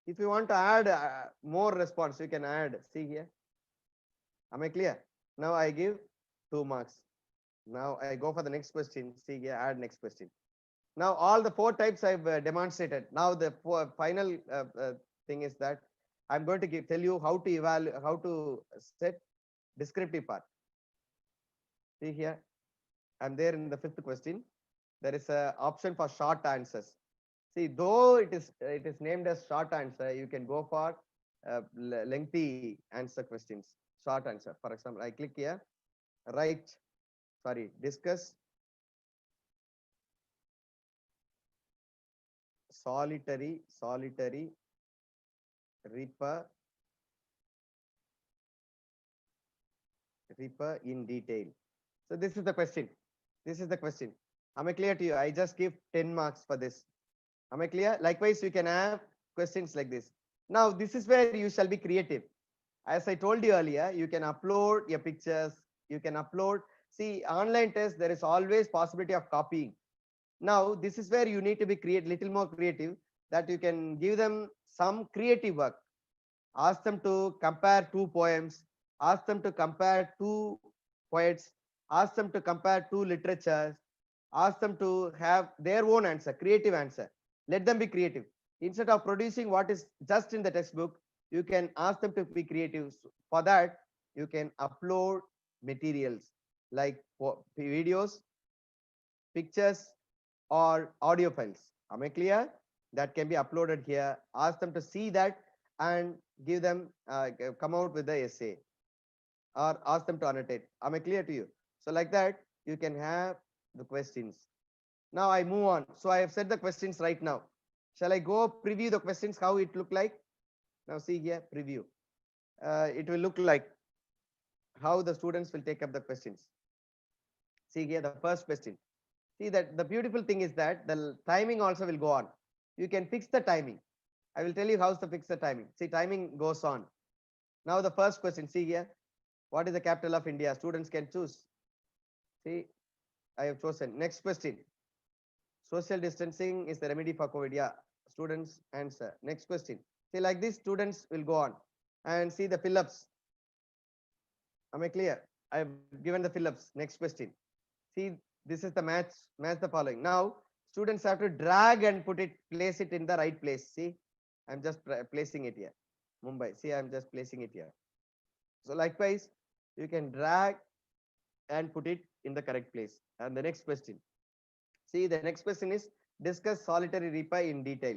Speaker 2: If you want to add more response, you can add. See here. Am I clear? Now I give 2 marks. Now I go for the next question. See here, add next question. Now all the 4 types I've demonstrated. Now the final thing is that I'm going to tell you how to evaluate, how to set descriptive part. See here, I'm there in the 5th question. There is a option for short answers. See, though it is named as short answer, you can go for lengthy answer questions. Short answer. For example, I click here, discuss solitary reaper in detail. So this is the question. This is the question. Am I clear to you? I just give 10 marks for this. Am I clear? Likewise, you can have questions like this. Now, this is where you shall be creative. As I told you earlier, you can upload your pictures. You can upload. See, online test, there is always possibility of copying. Now, this is where you need to be little more creative, that you can give them some creative work. Ask them to compare 2 poems. Ask them to compare 2 poets. Ask them to compare 2 literatures. Ask them to have their own answer, creative answer. Let them be creative. Instead of producing what is just in the textbook, you can ask them to be creative. For that, you can upload materials like videos, pictures, or audio files. Am I clear? That can be uploaded here. Ask them to see that and give them, come out with the essay, or ask them to annotate. Am I clear to you? So like that, you can have the questions. Now I move on. So I have set the questions right now. Shall I go preview the questions, how it look like? Now see here, preview. It will look like how the students will take up the questions. See here, the first question. See that the beautiful thing is that the timing also will go on. You can fix the timing. I will tell you how to fix the timing. See, timing goes on. Now the first question, see here. What is the capital of India? Students can choose. See, I have chosen. Next question. Social distancing is the remedy for COVID. Yeah, students answer. Next question. See, like this, students will go on and see the fill-ups. Am I clear? I have given the fill-ups. Next question. See, this is the match the following. Now, students have to drag and place it in the right place. See, I'm just placing it here. Mumbai. See, I'm just placing it here. So likewise, you can drag and put it in the correct place. And the next question. See, the next question is discuss solitary reaper in detail.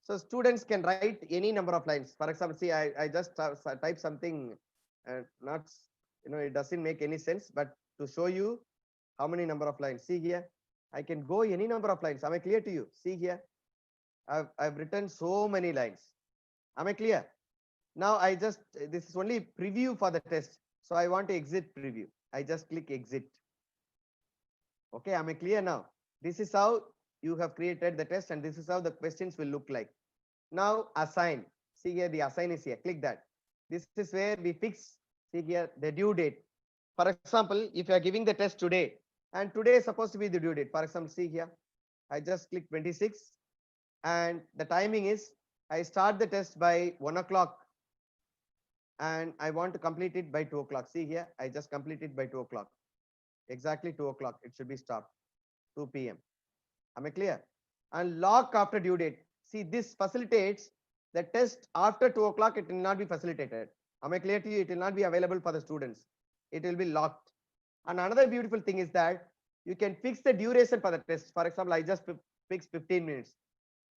Speaker 2: So students can write any number of lines. For example, see, I just type something, not, it doesn't make any sense, but to show you how many number of lines. See here, I can go any number of lines. Am I clear to you? See here, I've written so many lines. Am I clear? Now this is only preview for the test. So I want to exit preview. I just click exit. Okay, am I clear now? This is how you have created the test, and this is how the questions will look like. Now assign. See here, the assign is here. Click that. This is where we fix, see here, the due date. For example, if you are giving the test today, and today is supposed to be the due date. For example, see here, I just click 26, and the timing is, I start the test by 1 o'clock, and I want to complete it by 2 o'clock. See here, I just complete it by 2 o'clock. Exactly 2 o'clock, it should be stopped. 2 p.m. Am I clear? And lock after due date. See, this facilitates the test after 2 o'clock. It will not be facilitated. Am I clear to you? It will not be available for the students. It will be locked. And another beautiful thing is that you can fix the duration for the test. For example, I just fix 15 minutes.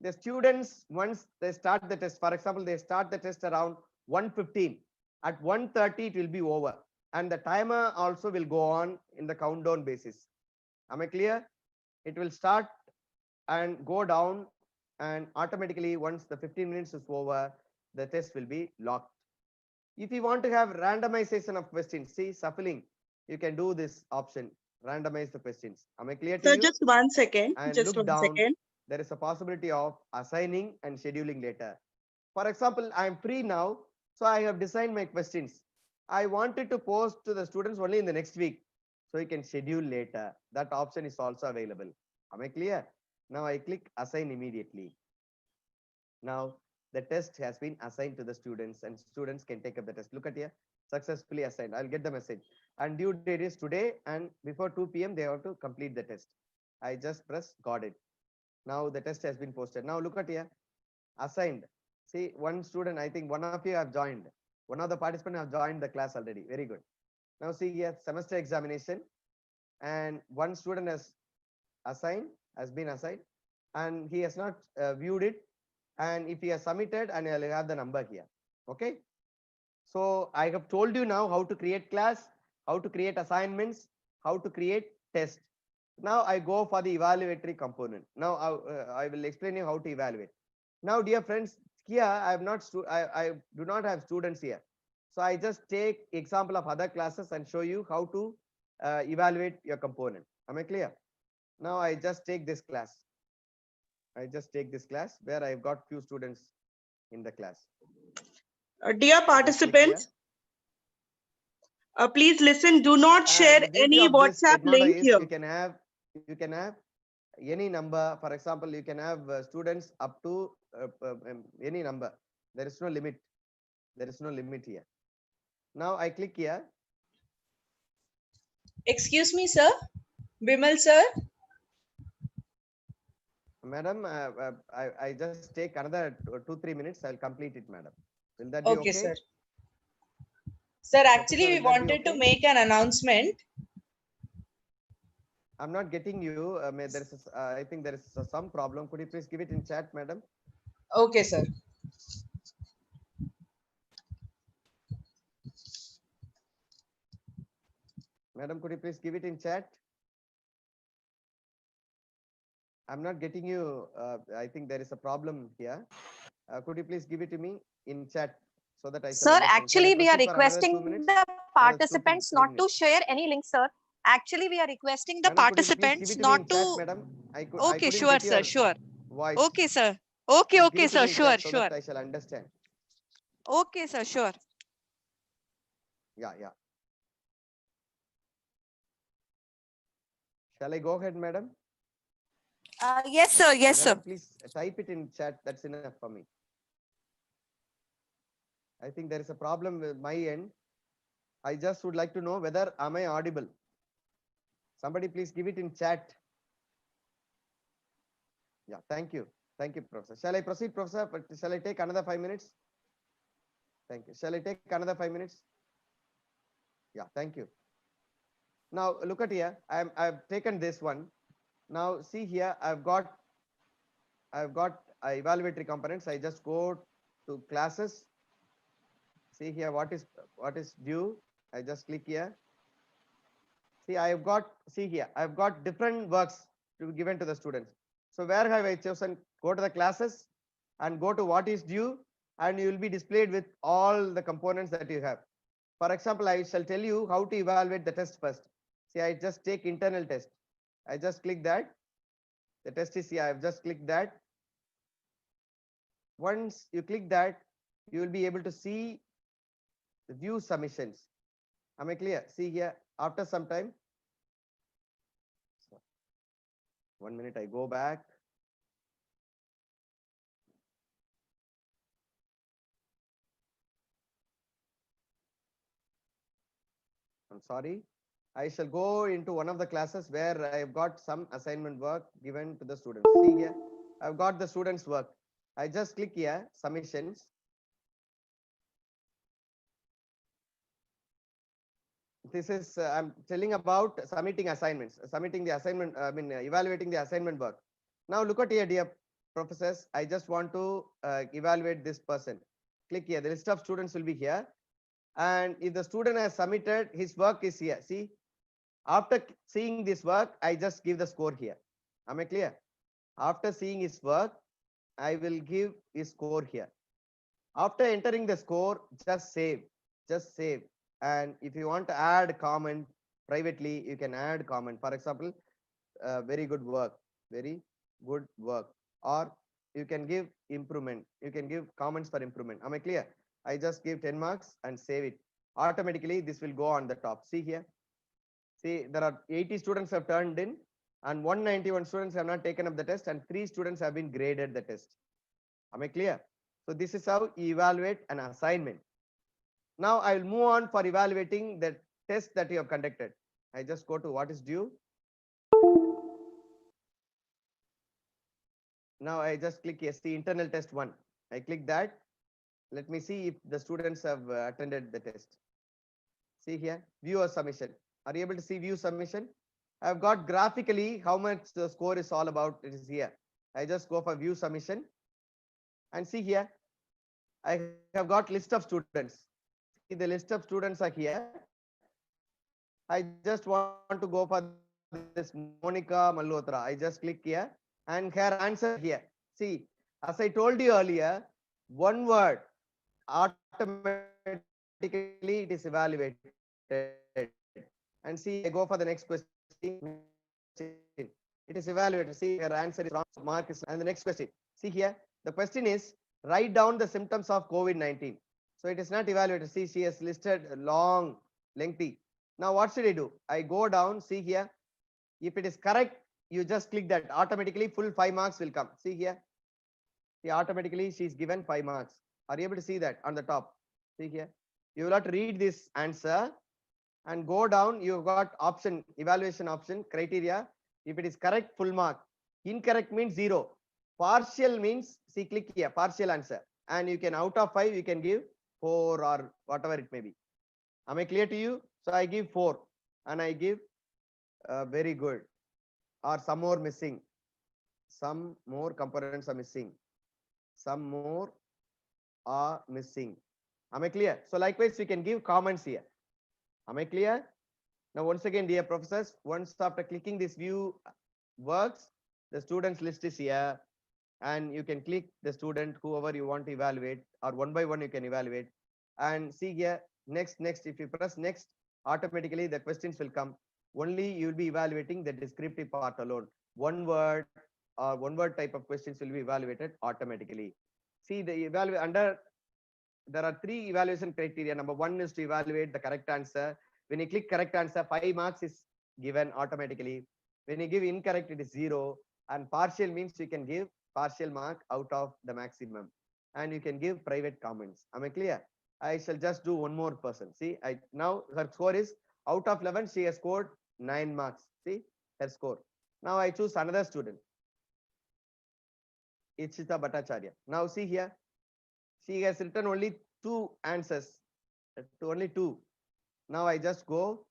Speaker 2: The students, once they start the test, for example, they start the test around 1:15. At 1:30, it will be over. And the timer also will go on in the countdown basis. Am I clear? It will start and go down, and automatically once the 15 minutes is over, the test will be locked. If you want to have randomization of questions, see, shuffling, you can do this option, randomize the questions. Am I clear to
Speaker 3: Sir,
Speaker 2: you?
Speaker 3: just 1 second.
Speaker 2: And
Speaker 3: Just
Speaker 2: look
Speaker 3: 1
Speaker 2: down.
Speaker 3: second.
Speaker 2: there is a possibility of assigning and scheduling later. For example, I am free now, so I have designed my questions. I wanted to post to the students only in the next week, so you can schedule later. That option is also available. Am I clear? Now I click assign immediately. Now the test has been assigned to the students and students can take up the test. Look at here, successfully assigned. I'll get the message. And due date is today, and before 2 p.m. they have to complete the test. I just press got it. Now the test has been posted. Now look at here, assigned. See, one student, I think one of you have joined. One of the participants have joined the class already. Very good. Now see here, semester examination, and one student has been assigned, and he has not viewed it. And if he has submitted, and I'll have the number here. Okay. So I have told you now how to create class, how to create assignments, how to create test. Now I go for the evaluatory component. Now I will explain you how to evaluate. Now, dear friends, here I do not have students here. So I just take example of other classes and show you how to evaluate your component. Am I clear? Now I just take this class. I just take this class where I've got few students in the class.
Speaker 3: Dear participants, please listen. Do not share
Speaker 2: And beauty
Speaker 3: any
Speaker 2: of this
Speaker 3: WhatsApp
Speaker 2: Edmodo
Speaker 3: link
Speaker 2: is
Speaker 3: here.
Speaker 2: you can have any number. For example, you can have students up to any number. There is no limit. There is no limit here. Now I click here.
Speaker 6: Excuse me, sir. Bimal, sir.
Speaker 2: Madam, I just take another 2-3 minutes. I'll complete it, madam. Will that be okay?
Speaker 6: Okay, sir. Sir, actually, we
Speaker 2: will that be
Speaker 6: wanted to
Speaker 2: okay?
Speaker 6: make an announcement.
Speaker 2: I'm not getting you. There is, I think there is some problem. Could you please give it in chat, madam?
Speaker 6: Okay, sir.
Speaker 2: Madam, could you please give it in chat? I'm not getting you. I think there is a problem here. Could you please give it to me in chat so that I shall
Speaker 4: Sir,
Speaker 2: understand? Shall I
Speaker 4: actually, we are
Speaker 2: proceed for another 2
Speaker 4: requesting
Speaker 2: minutes?
Speaker 4: the
Speaker 2: 2 to
Speaker 4: participants
Speaker 2: 3
Speaker 4: not to
Speaker 2: minutes.
Speaker 4: share any link, sir. Actually, we are requesting the
Speaker 2: Madam, could you please give
Speaker 4: participants
Speaker 2: it to me in
Speaker 4: not
Speaker 2: chat,
Speaker 4: to.
Speaker 2: madam? I
Speaker 4: Okay,
Speaker 2: couldn't
Speaker 4: sure,
Speaker 2: get
Speaker 4: sir,
Speaker 2: your
Speaker 4: sure.
Speaker 2: voice.
Speaker 4: Okay, sir. Okay,
Speaker 2: Please give
Speaker 4: okay,
Speaker 2: it to
Speaker 4: sir,
Speaker 2: me in
Speaker 4: sure,
Speaker 2: chat so
Speaker 4: sure.
Speaker 2: that I shall understand.
Speaker 4: Okay, sir, sure.
Speaker 2: Yeah. Shall I go ahead, madam?
Speaker 4: Yes, sir, yes, sir.
Speaker 2: Madam, please type it in chat. That's enough for me. I think there is a problem with my end. I just would like to know whether am I audible? Somebody please give it in chat. Yeah, thank you. Thank you, Professor. Shall I proceed, Professor? But shall I take another 5 minutes? Thank you. Shall I take another 5 minutes? Yeah, thank you. Now look at here. I've taken this one. Now see here, I've got evaluatory components. I just go to classes. See here what is due. I just click here. See, I've got different works to be given to the students. So where have I chosen? Go to the classes and go to what is due, and you will be displayed with all the components that you have. For example, I shall tell you how to evaluate the test first. See, I just take internal test. I just click that. The test is here. I've just clicked that. Once you click that, you will be able to see the view submissions. Am I clear? See here, after some time. 1 minute, I go back. I'm sorry. I shall go into one of the classes where I've got some assignment work given to the students. See here, I've got the students' work. I just click here, submissions. This is, I'm telling about submitting assignments, submitting the assignment, evaluating the assignment work. Now look at here, dear professors. I just want to evaluate this person. Click here. The list of students will be here. And if the student has submitted, his work is here. See, after seeing this work, I just give the score here. Am I clear? After seeing his work, I will give his score here. After entering the score, just save. And if you want to add comment privately, you can add comment. For example, very good work. or you can give improvement. You can give comments for improvement. Am I clear? I just give 10 marks and save it. Automatically, this will go on the top. See here. See, there are 80 students have turned in and 191 students have not taken up the test and 3 students have been graded the test. Am I clear? So this is how you evaluate an assignment. Now I will move on for evaluating the test that you have conducted. I just go to what is due. Now I just click yes, the internal test 1. I click that. Let me see if the students have attended the test. See here, view or submission. Are you able to see view submission? I've got graphically how much the score is all about. It is here. I just go for view submission and see here. I have got list of students. See, the list of students are here. I just want to go for this Monica Malhotra. I just click here and her answer here. See, as I told you earlier, one word automatically it is evaluated. And see, I go for the next question. It is evaluated. See, her answer is wrong. Mark is, and the next question. See here, the question is write down the symptoms of COVID-19. So it is not evaluated. See, she has listed long, lengthy. Now what should I do? I go down. See here, if it is correct, you just click that. Automatically, full 5 marks will come. See here. See, automatically she's given 5 marks. Are you able to see that on the top? See here. You will have to read this answer and go down. You've got option, evaluation option, criteria. If it is correct, full mark. Incorrect means 0. Partial means, see, click here, partial answer. And you can, out of 5, you can give 4 or whatever it may be. Am I clear to you? So I give 4 and I give very good, or some more missing. Some more components are missing. Some more are missing. Am I clear? So likewise, we can give comments here. Am I clear? Now, once again, dear professors, once after clicking this view works, the students list is here and you can click the student, whoever you want to evaluate, or one by one you can evaluate. And see here, next, if you press next, automatically the questions will come. Only you will be evaluating the descriptive part alone. One word or one word type of questions will be evaluated automatically. See, the evaluate under, there are 3 evaluation criteria. Number 1 is to evaluate the correct answer. When you click correct answer, 5 marks is given automatically. When you give incorrect, it is 0. And partial means you can give partial mark out of the maximum. And you can give private comments. Am I clear? I shall just do one more person. See, now her score is out of 11. She has scored 9 marks. See her score. Now I choose another student, Ichita Bhattacharya. Now see here, she has written only 2 answers, only 2. Now I just go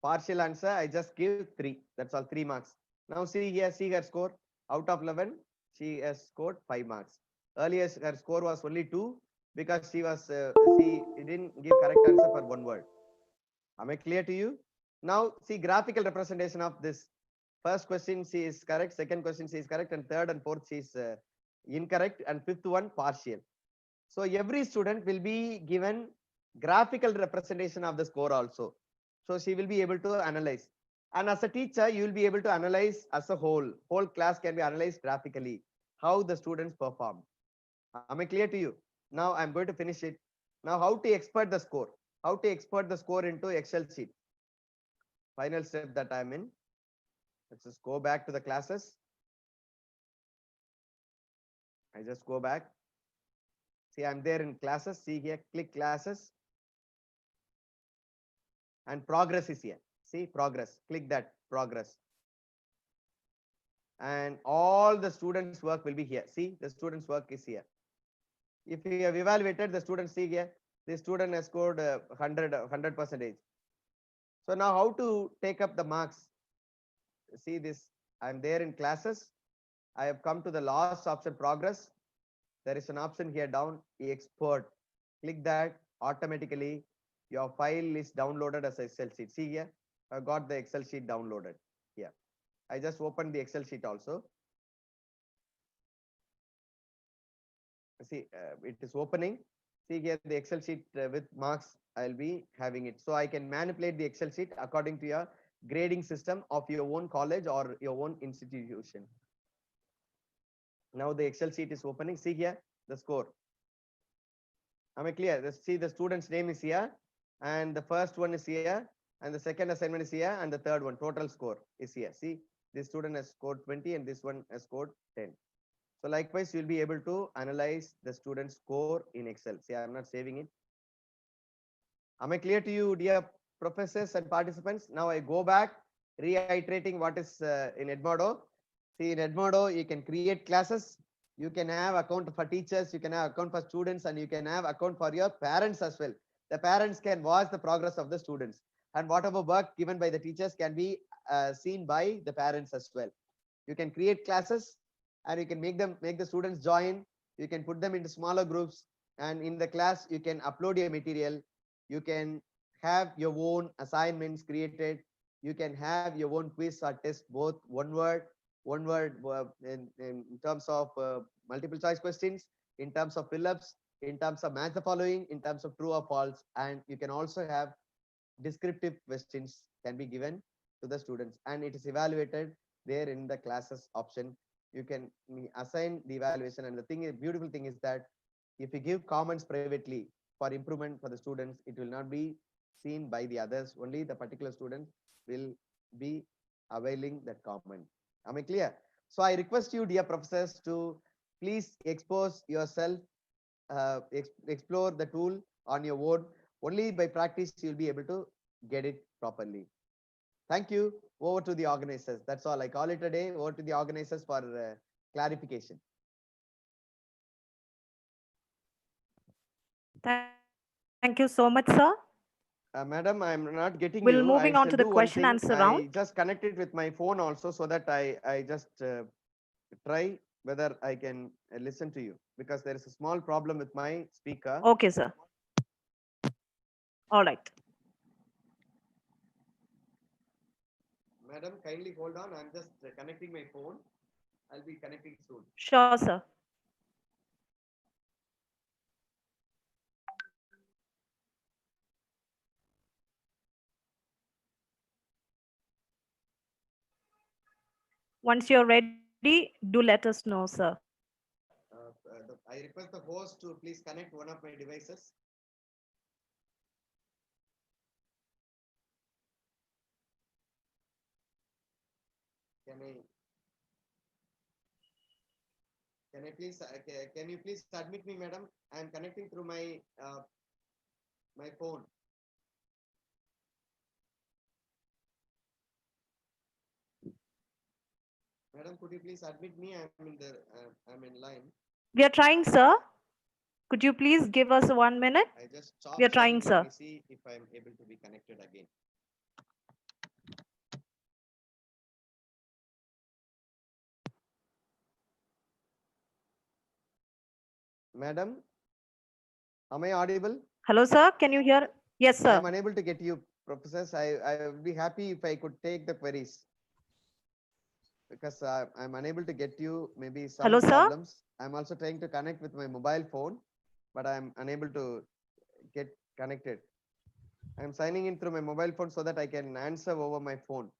Speaker 2: partial answer. I just give 3. That's all, 3 marks. Now see here, see her score. Out of 11, she has scored 5 marks. Earlier her score was only 2 because she was she didn't give correct answer for one word. Am I clear to you? Now see graphical representation of this. First question she is correct, second question she is correct, and third and fourth she is incorrect, and fifth one partial. So every student will be given graphical representation of the score also. So she will be able to analyze. And as a teacher, you will be able to analyze as a whole. Whole class can be analyzed graphically, how the students perform. Am I clear to you? Now I'm going to finish it. Now how to export the score? How to export the score into Excel sheet? Final step that I'm in. Let's just go back to the classes. I just go back. See, I'm there in classes. See here, click classes. And progress is here. See, progress. Click that, progress. And all the students' work will be here. See, the students' work is here. If we have evaluated the students, see here, the student has scored 100%. So now how to take up the marks? See this, I'm there in classes. I have come to the last option, progress. There is an option here down, export. Click that, automatically your file is downloaded as Excel sheet. See here, I got the Excel sheet downloaded here. I just opened the Excel sheet also. See, it is opening. See here, the Excel sheet with marks, I'll be having it. So I can manipulate the Excel sheet according to your grading system of your own college or your own institution. Now the Excel sheet is opening. See here the score. Am I clear? See the student's name is here, and the first one is here, and the second assignment is here, and the third one total score is here. See, this student has scored 20 and this one has scored 10. So likewise, you'll be able to analyze the student's score in Excel. See, I'm not saving it. Am I clear to you, dear professors and participants? Now I go back, reiterating what is in Edmodo. See, in Edmodo, you can create classes, you can have account for teachers, you can have account for students, and you can have account for your parents as well. The parents can watch the progress of the students, and whatever work given by the teachers can be seen by the parents as well. You can create classes, and you can make the students join. You can put them into smaller groups, and in the class you can upload your material. You can have your own assignments created. You can have your own quiz or test, both one word in terms of multiple choice questions, in terms of fill-ups, in terms of match the following, in terms of true or false. And you can also have descriptive questions can be given to the students, and it is evaluated there in the classes option. You can assign the evaluation, and the beautiful thing is that if you give comments privately for improvement for the students, it will not be seen by the others. Only the particular student will be availing that comment. Am I clear? So I request you, dear professors, to please expose yourself, explore the tool on your own. Only by practice you'll be able to get it properly. Thank you. Over to the organizers. That's all. I call it a day. Over to the organizers for clarification.
Speaker 5: Thank you so much, sir.
Speaker 2: Madam, I'm not getting
Speaker 5: We'll
Speaker 2: you.
Speaker 5: moving
Speaker 2: I
Speaker 5: on
Speaker 2: shall
Speaker 5: to the
Speaker 2: do one
Speaker 5: question
Speaker 2: thing.
Speaker 5: answer
Speaker 2: I
Speaker 5: round.
Speaker 2: just connected with my phone also, so that I just try whether I can listen to you, because there is a small problem with my speaker.
Speaker 5: Okay, sir. All right.
Speaker 2: Madam, kindly hold on. I'm just connecting my phone. I'll be connecting soon.
Speaker 5: Sure, sir. Once you're ready, do let us know, sir.
Speaker 2: I request the host to please connect one of my devices. Can I please can you please admit me, madam? I am connecting through my my phone. Madam, could you please admit me? I'm in line.
Speaker 5: We are trying, sir. Could you please give us 1 minute?
Speaker 2: I just stopped.
Speaker 5: We are trying,
Speaker 2: sharing. Let
Speaker 5: sir.
Speaker 2: me see if I'm able to be connected again. Madam, am I audible?
Speaker 5: Hello, sir. Can you hear? Yes,
Speaker 2: I
Speaker 5: sir.
Speaker 2: am unable to get you, professors. I would be happy if I could take the queries, because I'm unable to get you. Maybe some
Speaker 5: Hello, sir.
Speaker 2: problems. I'm also trying to connect with my mobile phone, but I'm unable to get connected. I'm signing in through my mobile phone so that I can answer over my phone.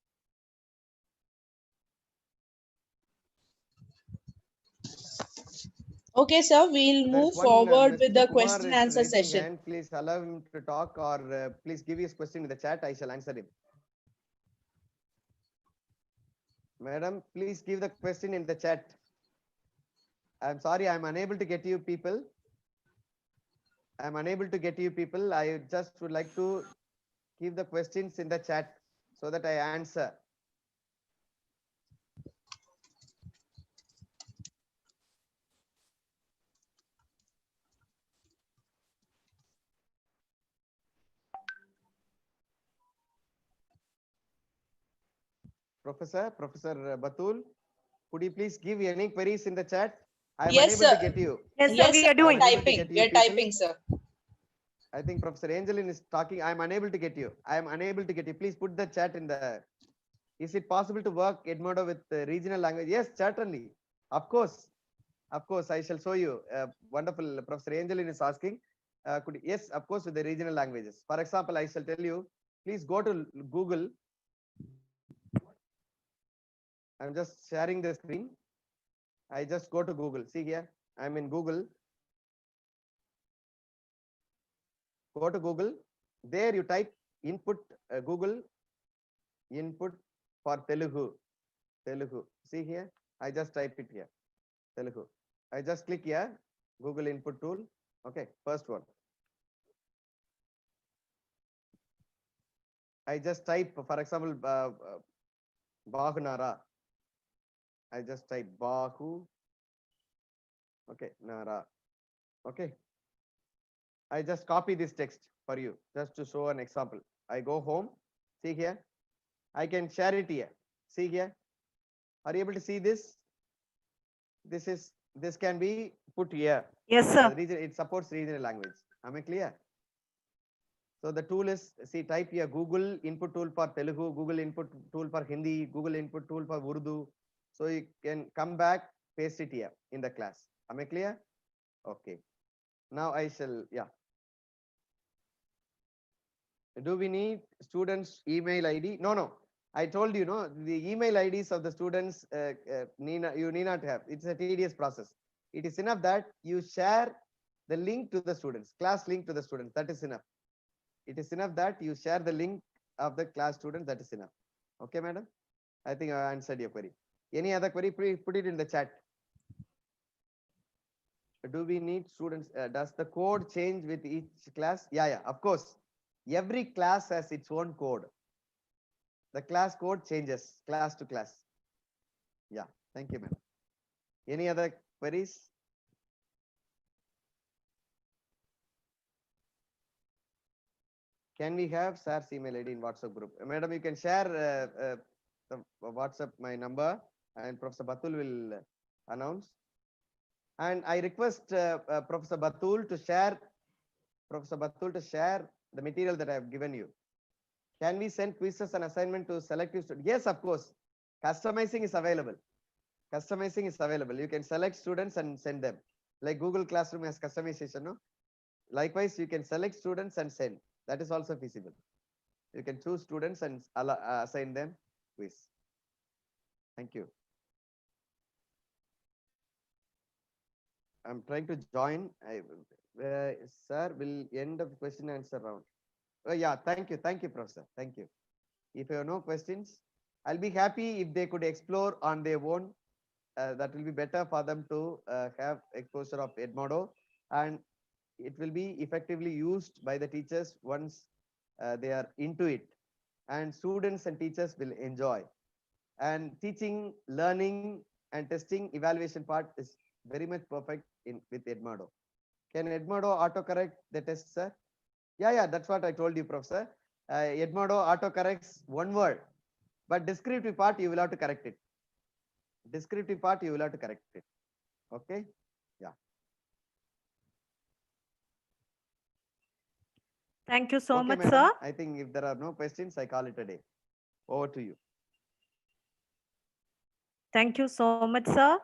Speaker 6: Okay, sir, we'll
Speaker 2: There's
Speaker 6: move
Speaker 2: one
Speaker 6: forward
Speaker 2: Mr.
Speaker 6: with the
Speaker 2: Kumar
Speaker 6: question
Speaker 2: is
Speaker 6: answer
Speaker 2: raising
Speaker 6: session.
Speaker 2: hand. Please allow him to talk, or please give his question in the chat. I shall answer him. Madam, please give the question in the chat. I'm sorry, I'm unable to get you people. I'm unable to get you people. I just would like to give the questions in the chat so that I answer. Professor Batul, could you please give any queries in the chat? I'm
Speaker 6: Yes,
Speaker 2: unable to
Speaker 6: sir.
Speaker 2: get you.
Speaker 5: Yes, sir.
Speaker 6: Yes,
Speaker 5: We
Speaker 6: sir,
Speaker 5: are doing.
Speaker 2: I'm able to
Speaker 6: typing.
Speaker 2: get
Speaker 6: We
Speaker 2: you
Speaker 6: are
Speaker 2: people.
Speaker 6: typing, sir.
Speaker 2: I think Professor Angelin is talking. I'm unable to get you. I'm unable to get you. Please put the chat in the. Is it possible to work Edmodo with regional language? Yes, certainly. Of course. Of course, I shall show you. Wonderful. Professor Angelin is asking. Yes, of course, with the regional languages. For example, I shall tell you. Please go to Google. I'm just sharing the screen. I just go to Google. See here, I'm in Google. Go to Google. There you type input Google input for Telugu. Telugu. See here, I just type it here. Telugu. I just click here. Google input tool. Okay, first one. I just type, for example, Bahunara. I just type Bahu. Okay, Nara. Okay. I just copy this text for you, just to show an example. I go home. See here. I can share it here. See here. Are you able to see this? This can be put here.
Speaker 5: Yes, sir.
Speaker 2: It supports regional language. Am I clear? So the tool is, see, type here Google input tool for Telugu, Google input tool for Hindi, Google input tool for Urdu. So you can come back, paste it here in the class. Am I clear? Okay. Now I shall, yeah. Do we need students' email ID? No, no. I told you, no, the email IDs of the students, you need not have. It's a tedious process. It is enough that you share the link to the students, class link to the students. That is enough. It is enough that you share the link of the class students. That is enough. Okay, madam? I think I answered your query. Any other query? Please put it in the chat. Do we need students? Does the code change with each class? Yeah, of course. Every class has its own code. The class code changes class to class. Yeah, thank you, madam. Any other queries? Can we have sir's email ID in WhatsApp group? Madam, you can share the WhatsApp, my number, and Professor Batul will announce. And I request Professor Batul to share the material that I have given you. Can we send quizzes and assignment to selective students? Yes, of course. Customizing is available. Customizing is available. You can select students and send them. Like Google Classroom has customization, no? Likewise, you can select students and send. That is also feasible. You can choose students and assign them quiz. Thank you. I'm trying to join. Sir will end of question answer round. Oh yeah, thank you, Professor. Thank you. If you have no questions, I'll be happy if they could explore on their own. That will be better for them to have exposure of Edmodo, and it will be effectively used by the teachers once they are into it, and students and teachers will enjoy. And teaching, learning, and testing evaluation part is very much perfect with Edmodo. Can Edmodo autocorrect the test, sir? Yeah, that's what I told you, Professor. Edmodo autocorrects one word, but descriptive part you will have to correct it. Descriptive part you will have to correct it. Okay? Yeah.
Speaker 5: Thank you so
Speaker 2: Okay,
Speaker 5: much,
Speaker 2: madam.
Speaker 5: sir.
Speaker 2: I think if there are no questions, I call it a day. Over to you.
Speaker 5: Thank you so much, sir,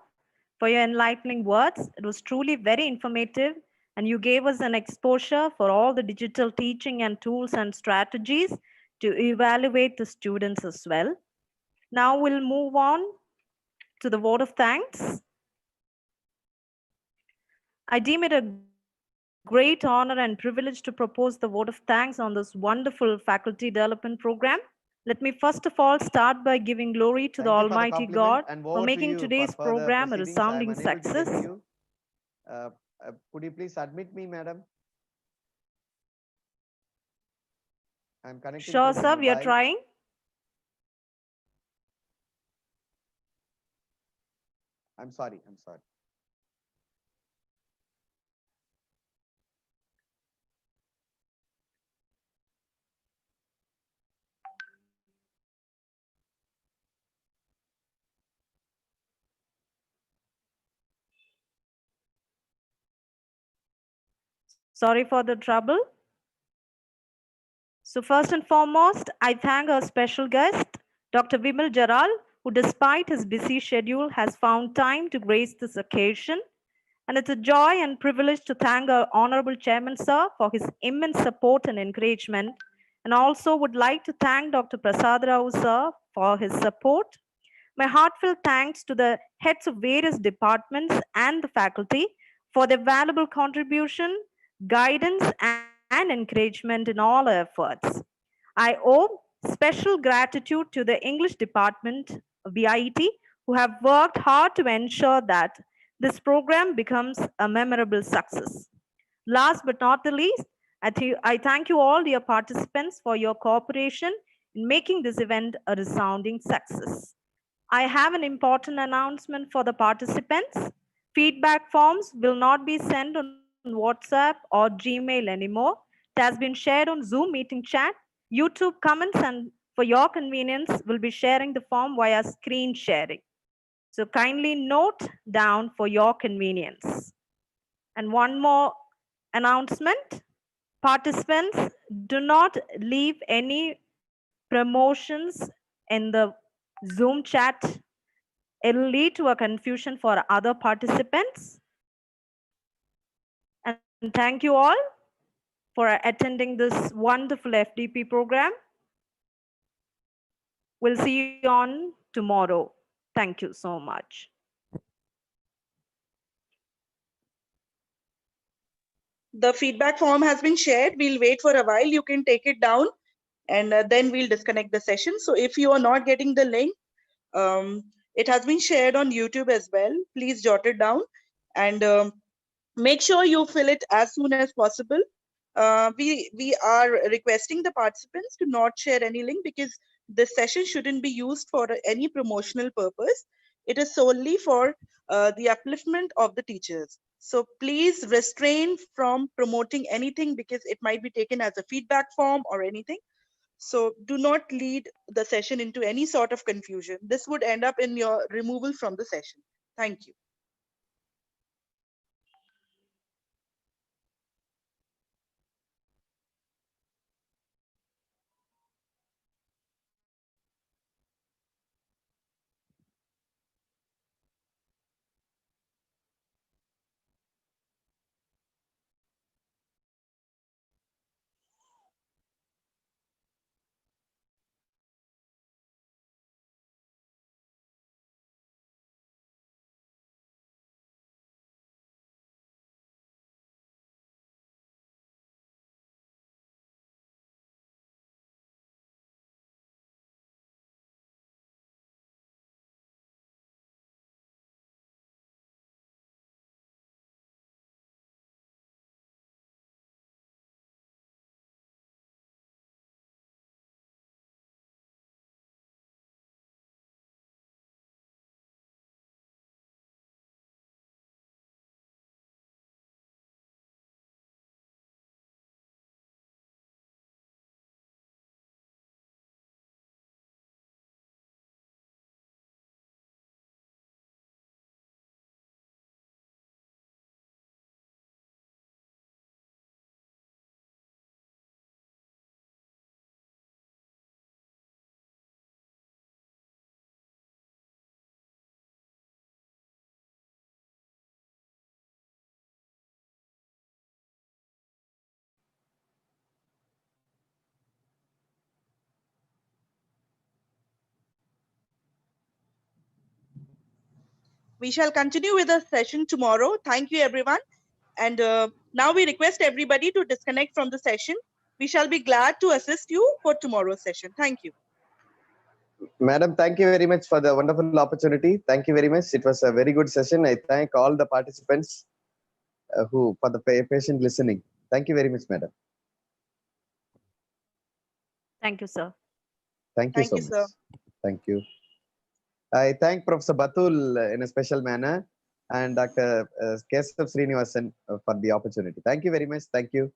Speaker 5: for your enlightening words. It was truly very informative, and you gave us an exposure for all the digital teaching and tools and strategies to evaluate the students as well. Now we'll move on to the vote of thanks. I deem it a great honor and privilege to propose the vote of thanks on this wonderful faculty development program. Let me first of all start by giving glory to the
Speaker 2: Thank you for the
Speaker 5: Almighty
Speaker 2: compliment,
Speaker 5: God
Speaker 2: and
Speaker 5: for
Speaker 2: over to
Speaker 5: making
Speaker 2: you for
Speaker 5: today's
Speaker 2: further
Speaker 5: program a
Speaker 2: proceedings. I am
Speaker 5: resounding
Speaker 2: unable to get
Speaker 5: success.
Speaker 2: you. Could you please admit me, madam? I'm connecting
Speaker 5: Sure,
Speaker 2: to the
Speaker 5: sir, we are
Speaker 2: mobile.
Speaker 5: trying.
Speaker 2: I'm sorry.
Speaker 5: Sorry for the trouble. So first and foremost, I thank our special guest, Dr. Vimal Jaral, who despite his busy schedule has found time to grace this occasion. And it's a joy and privilege to thank our Honorable Chairman, sir, for his immense support and encouragement. And also would like to thank Dr. Prasad Rao, sir, for his support. My heartfelt thanks to the heads of various departments and the faculty for their valuable contribution, guidance, and encouragement in all our efforts. I owe special gratitude to the English department of BIET who have worked hard to ensure that this program becomes a memorable success. Last but not the least, I thank you all dear participants for your cooperation in making this event a resounding success. I have an important announcement for the participants. Feedback forms will not be sent on WhatsApp or Gmail anymore. It has been shared on Zoom meeting chat, YouTube comments, and for your convenience, we'll be sharing the form via screen sharing. So kindly note down for your convenience. And one more announcement. Participants, do not leave any promotions in the Zoom chat. It'll lead to a confusion for other participants. And thank you all for attending this wonderful FDP program. We'll see you on tomorrow. Thank you so much.
Speaker 3: The feedback form has been shared. We'll wait for a while. You can take it down and then we'll disconnect the session. So if you are not getting the link, it has been shared on YouTube as well. Please jot it down and make sure you fill it as soon as possible. We are requesting the participants to not share any link because this session shouldn't be used for any promotional purpose. It is solely for the upliftment of the teachers. So please refrain from promoting anything because it might be taken as a feedback form or anything. So do not lead the session into any sort of confusion. This would end up in your removal from the session. Thank you. We shall continue with the session tomorrow. Thank you, everyone. And now we request everybody to disconnect from the session. We shall be glad to assist you for tomorrow's session. Thank you.
Speaker 2: Madam, thank you very much for the wonderful opportunity. Thank you very much. It was a very good session. I thank all the participants who for the patient listening. Thank you very much, madam.
Speaker 5: Thank you, sir.
Speaker 2: Thank you
Speaker 3: Thank
Speaker 2: so
Speaker 3: you,
Speaker 2: much.
Speaker 3: sir.
Speaker 2: Thank you. I thank Professor Batul in a special manner and Dr. Kesav Srinivasan for the opportunity. Thank you very much. Thank you.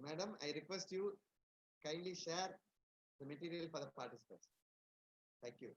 Speaker 2: Madam, I request you kindly share the material for the participants. Thank you.